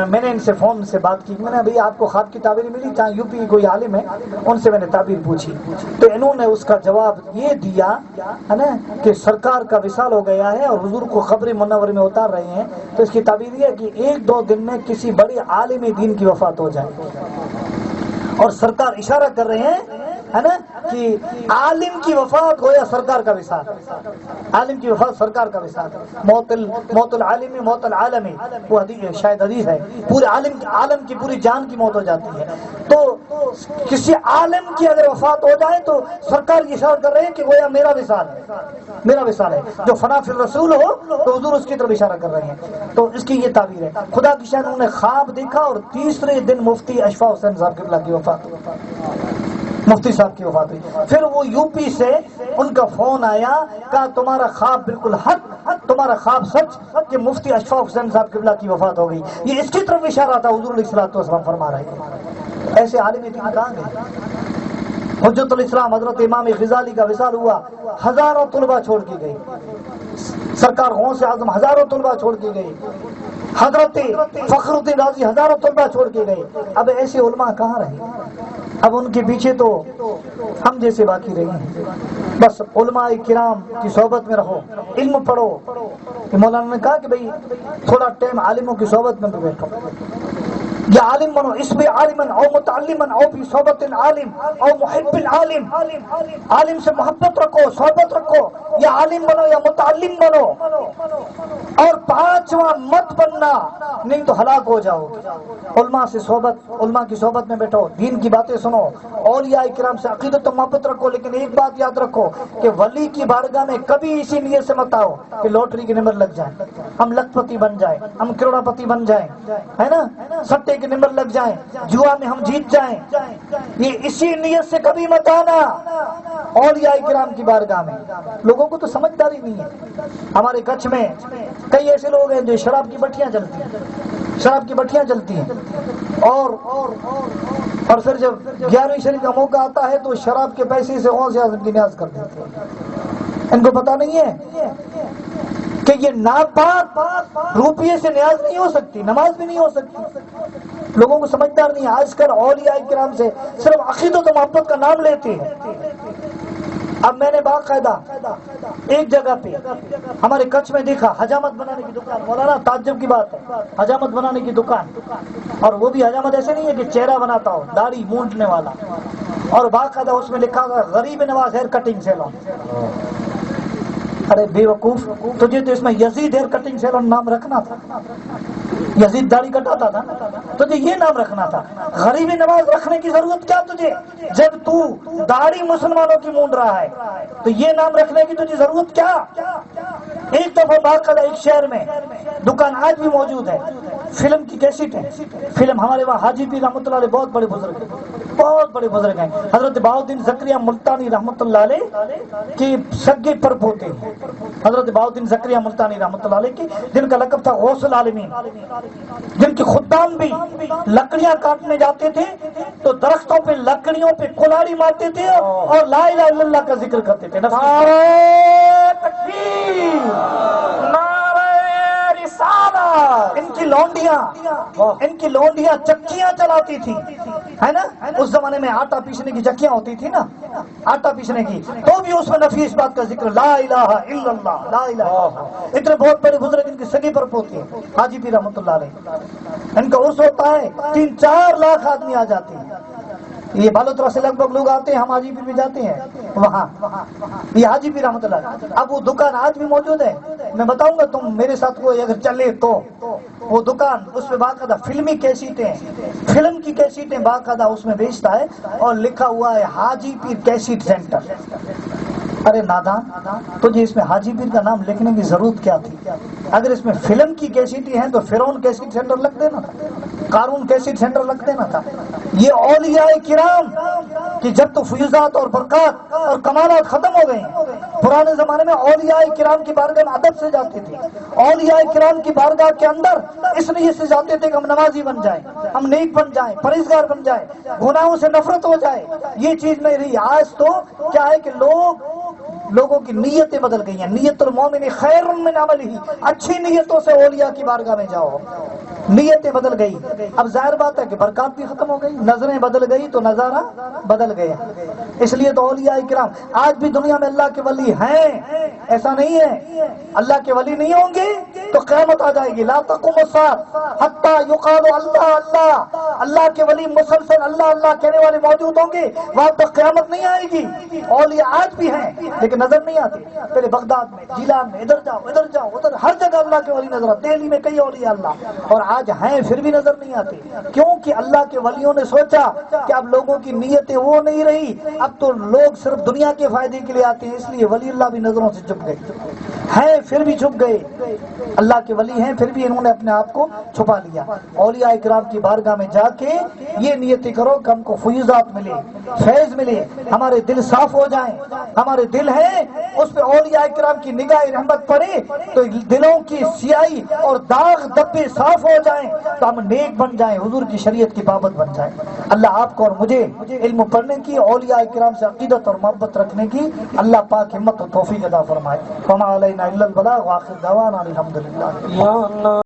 میں نے ان سے فون سے بات کی, میں نے بھائی آپ کو خواب کی تعبیر ملی؟ جہاں یو پی کی کوئی عالم ہے, ان سے میں نے تعبیر پوچھی. تو انہوں نے اس کا جواب یہ دیا ہے نا کہ سرکار کا وصال ہو گیا ہے اور حضور کو قبر منور میں اتار رہے ہیں. تو اس کی تعبیر یہ ہے کہ 1-2 دن میں کسی بڑے عالم دین کی وفات ہو جائے, اور سرکار اشارہ کر رہے ہیں ہے نا کہ عالم کی وفات ہو یا سرکار کا وصال, عالم کی وفات سرکار کا وصال. موت العالم موت العالم, وہ حدیث شاید حدیث ہے, پورے عالم کی پوری جان کی موت ہو جاتی ہے. تو کسی عالم کی اگر وفات ہو جائے تو سرکار یہ اشارہ کر رہے ہیں کہ گویا میرا وصال ہے. جو فنا فی الرسول ہو تو حضور اس کی طرف اشارہ کر رہے ہیں. تو اس کی یہ تعبیر ہے. خدا کی شان انہوں نے خواب دیکھا اور تیسرے دن مفتی اشفاق حسین صاحب قبلہ کی وفات, مفتی صاحب کی وفات ہوئی. پھر وہ یو پی سے ان کا فون آیا, کہا تمہارا خواب بالکل حق, تمہارا خواب سچ کہ مفتی اشفاق حسین صاحب قبلہ کی وفات ہو گئی. یہ اس کی طرف اشارہ تھا, حضور علیہ الصلوۃ والسلام فرما رہے ہیں. ایسے عالم دین کہاں گئے؟ حجت الاسلام حضرت امام غزالی کا وصال ہوا, ہزاروں طلبہ چھوڑ کے گئے. سرکار غوث اعظم ہزاروں طلبہ چھوڑ کے گئے. حضرت فخر الدین رازی ہزاروں طلبہ چھوڑ کے گئے. اب ایسے علماء کہاں رہے؟ اب ان کے پیچھے تو ہم جیسے باقی رہے ہیں. بس علماء کرام کی صحبت میں رہو, علم پڑھو. مولانا نے کہا کہ بھئی تھوڑا ٹائم عالموں کی صحبت میں بھی بیٹھو. یا عالم بنو اس میں عالمن او متعلمن او فی صحبت العالم او محب العالم، عالم سے محبت رکھو، صحبت رکھو، یا عالم بنو یا متعلم بنو، اور پانچواں مت بننا، نہیں تو ہلاک ہو جاؤ گے۔ علماء سے صحبت، علماء کی صحبت میں بیٹھو، دین کی باتیں سنو، اولیاء کرام سے عقیدت و محبت رکھو، لیکن ایک بات یاد رکھو کہ ولی کی بارگاہ میں کبھی اسی نیت سے مت آؤ کہ لوٹری کے نمبر لگ جائیں، ہم لکھ پتی بن جائیں، ہم کروڑا پتی بن جائیں، ہے نا، سٹے کے نمبر لگ جائیں، جوا میں ہم جیت جائیں، یہ اسی نیت سے کبھی مت آنا اولیاء کرام کی بارگاہ میں۔ لوگوں کو تو سمجھداری نہیں ہے۔ ہمارے کچھ میں کئی ایسے لوگ ہیں جو شراب کی بٹیاں جلتی ہیں، شراب کی بٹیاں جلتی ہیں، اور پھر جب 11ویں شریف کا موقع آتا ہے تو شراب کے پیسے سے غوث اعظم کی نیاز کر دیتے ہیں۔ ان کو پتہ نہیں ہے کہ یہ ناپاک روپیے سے نیاز نہیں ہو سکتی، نماز بھی نہیں ہو سکتی۔ لوگوں کو سمجھدار نہیں ہے۔ آج کل اولیاء کرام سے صرف عقیدت و محبت کا نام لیتے ہیں۔ اب میں نے باقاعدہ ایک جگہ پہ ہمارے کچھ میں دیکھا حجامت بنانے کی دکان، مولانا تعجب کی بات ہے، حجامت بنانے کی دکان، اور وہ بھی حجامت ایسے نہیں ہے کہ چہرہ بناتا ہو، داڑھی مونڈنے والا، اور باقاعدہ اس میں لکھا ہوا غریب نواز ہیئر کٹنگ سیلون۔ ارے بے وقوف، تجھے تو اس میں یزید ہیئر کٹنگ سیلون نام رکھنا تھا، یزید داڑھی کٹاتا تھا، تجھے یہ نام رکھنا تھا۔ غریب نواز رکھنے کی ضرورت کیا تجھے، جب تو داڑھی مسلمانوں کی مونڈ رہا ہے تو یہ نام رکھنے کی تجھے ضرورت کیا؟ ایک دفعہ باقاعدہ ایک شہر میں دکان آج بھی موجود ہے، فلم کی کیسٹ ہے، فلم ہمارے وہاں حاجی پیر رحمۃ اللہ علیہ بہت بڑے بزرگ ہیں، بہت بڑے بزرگ ہیں، حضرت بہاؤالدین زکریا ملتانی رحمۃ اللہ علیہ کی سگے پر پوتے ہیں، حضرت بہاؤالدین زکریا ملتانی رحمۃ اللہ علیہ کی، جن کا لقب تھا غوث العالمین، جن کے خدام بھی لکڑیاں کاٹنے جاتے تھے تو درختوں پہ لکڑیوں پہ کلاڑی مارتے تھے اور لا الہ الا اللہ کا ذکر کرتے تھے۔ ان کی لونڈیاں چکیاں چلاتی تھی، ہے نا، اس زمانے میں آٹا پیسنے کی چکیاں ہوتی تھی نا، آٹا پیسنے کی، تو بھی اس میں نفیس بات کا ذکر، لا الہ الا اللہ، لا الہ الا اللہ۔ اتنے بہت بڑے بزرگ ان کی سگے پر پوتے ہیں، حاجی پیر رحمۃ اللہ علیہ، ان کا عرس ہوتا ہے، 3-4 لاکھ آدمی آ جاتے ہیں۔ یہ بالوترا سے لگ بھگ لوگ آتے ہیں، ہم حاجی پیر بھی جاتے ہیں وہاں، یہ حاجی پیر رحمۃ اللہ۔ اب وہ دکان آج بھی موجود ہے، میں بتاؤں گا، تم میرے ساتھ کوئی اگر چلے تو وہ دکان، اس میں باقاعدہ فلمی کیسٹیں، فلم کی کیسٹیں باقاعدہ اس میں بیچتا ہے، اور لکھا ہوا ہے حاجی پیر کیسٹ سینٹر۔ ارے نادان، تجھے اس میں حاجی پیر کا نام لکھنے کی ضرورت کیا تھی؟ اگر اس میں فلم کی کیسٹیں ہیں تو فرعون کیسٹ سینٹر لگ دینا تھا، قارون کیسٹ سینٹر لگ دینا تھا۔ یہ اولیاء کرام کہ جب تو فیوزات اور برکات اور کمالات ختم ہو گئے ہیں، پرانے زمانے میں اولیاء کرام کی بارگاہ میں ادب سے جاتے تھے، اولیاء کرام کی بارگاہ کے اندر اس لیے سے جاتے تھے کہ ہم نمازی بن جائیں، ہم نیک بن جائیں، پرہیزگار بن جائیں، گناہوں سے نفرت ہو جائے۔ یہ چیز نہیں رہی۔ آج تو کیا ہے کہ لوگوں کی نیتیں بدل گئی ہیں۔ نیت المومن خیر من عملہ، اچھی نیتوں سے اولیاء کی بارگاہ میں جاؤ، نیتیں بدل گئی۔ اب ظاہر بات ہے کہ برکات بھی ختم ہو گئی، نظریں بدل گئی تو نظارہ بدل گیا۔ اس لیے تو اولیاء کرام آج بھی دنیا میں اللہ کے ولی ہیں، ایسا نہیں ہے اللہ کے ولی نہیں ہوں گے تو قیامت آ جائے گی۔ لا تقوم الساعة حتى يقال اللہ اللہ، اللہ کے ولی مسلسل اللہ اللہ کہنے والے موجود ہوں گے، وہاں تک قیامت نہیں آئے گی۔ اولیاء آج بھی ہیں لیکن نظر نہیں آتے۔ پہلے بغداد میں، جیلان میں، ادھر جاؤ ادھر، ہر جگہ اللہ کے ولی نظر آتے۔ دہلی میں کئی اولیاء اللہ، اور آج ہیں پھر بھی نظر نہیں آتے، کیونکہ اللہ کے ولیوں نے سوچا کہ اب لوگوں کی نیتیں وہ نہیں رہی، اب تو لوگ صرف دنیا کے فائدے کے لیے آتے ہیں، اس لیے ولی اللہ بھی نظروں سے چھپ گئے ہیں، پھر بھی چھپ گئے۔ اللہ کے ولی ہیں پھر بھی انہوں نے اپنے آپ کو چھپا لیا۔ اولیاء کرام کی بارگاہ میں جا کے یہ نیتیں کرو کہ ہم کو فیوزات ملے، فیض ملے، ہمارے دل صاف ہو جائیں۔ ہمارے دل ہیں اس پہ اولیاء کرام کی نگاہ رحمت پڑے تو دلوں کی سیاہی اور داغ دبے صاف ہو جائیں، تو ہم نیک بن جائیں، حضور کی شریعت کی پابند بن جائیں۔ اللہ آپ کو اور مجھے علم پڑھنے کی، اولیاء کرام سے عقیدت اور محبت رکھنے کی اللہ پاک ہمت و توفیق عطا فرمائے۔ وما علینا الا البلاغ، وآخر دعوانا الحمدللہ۔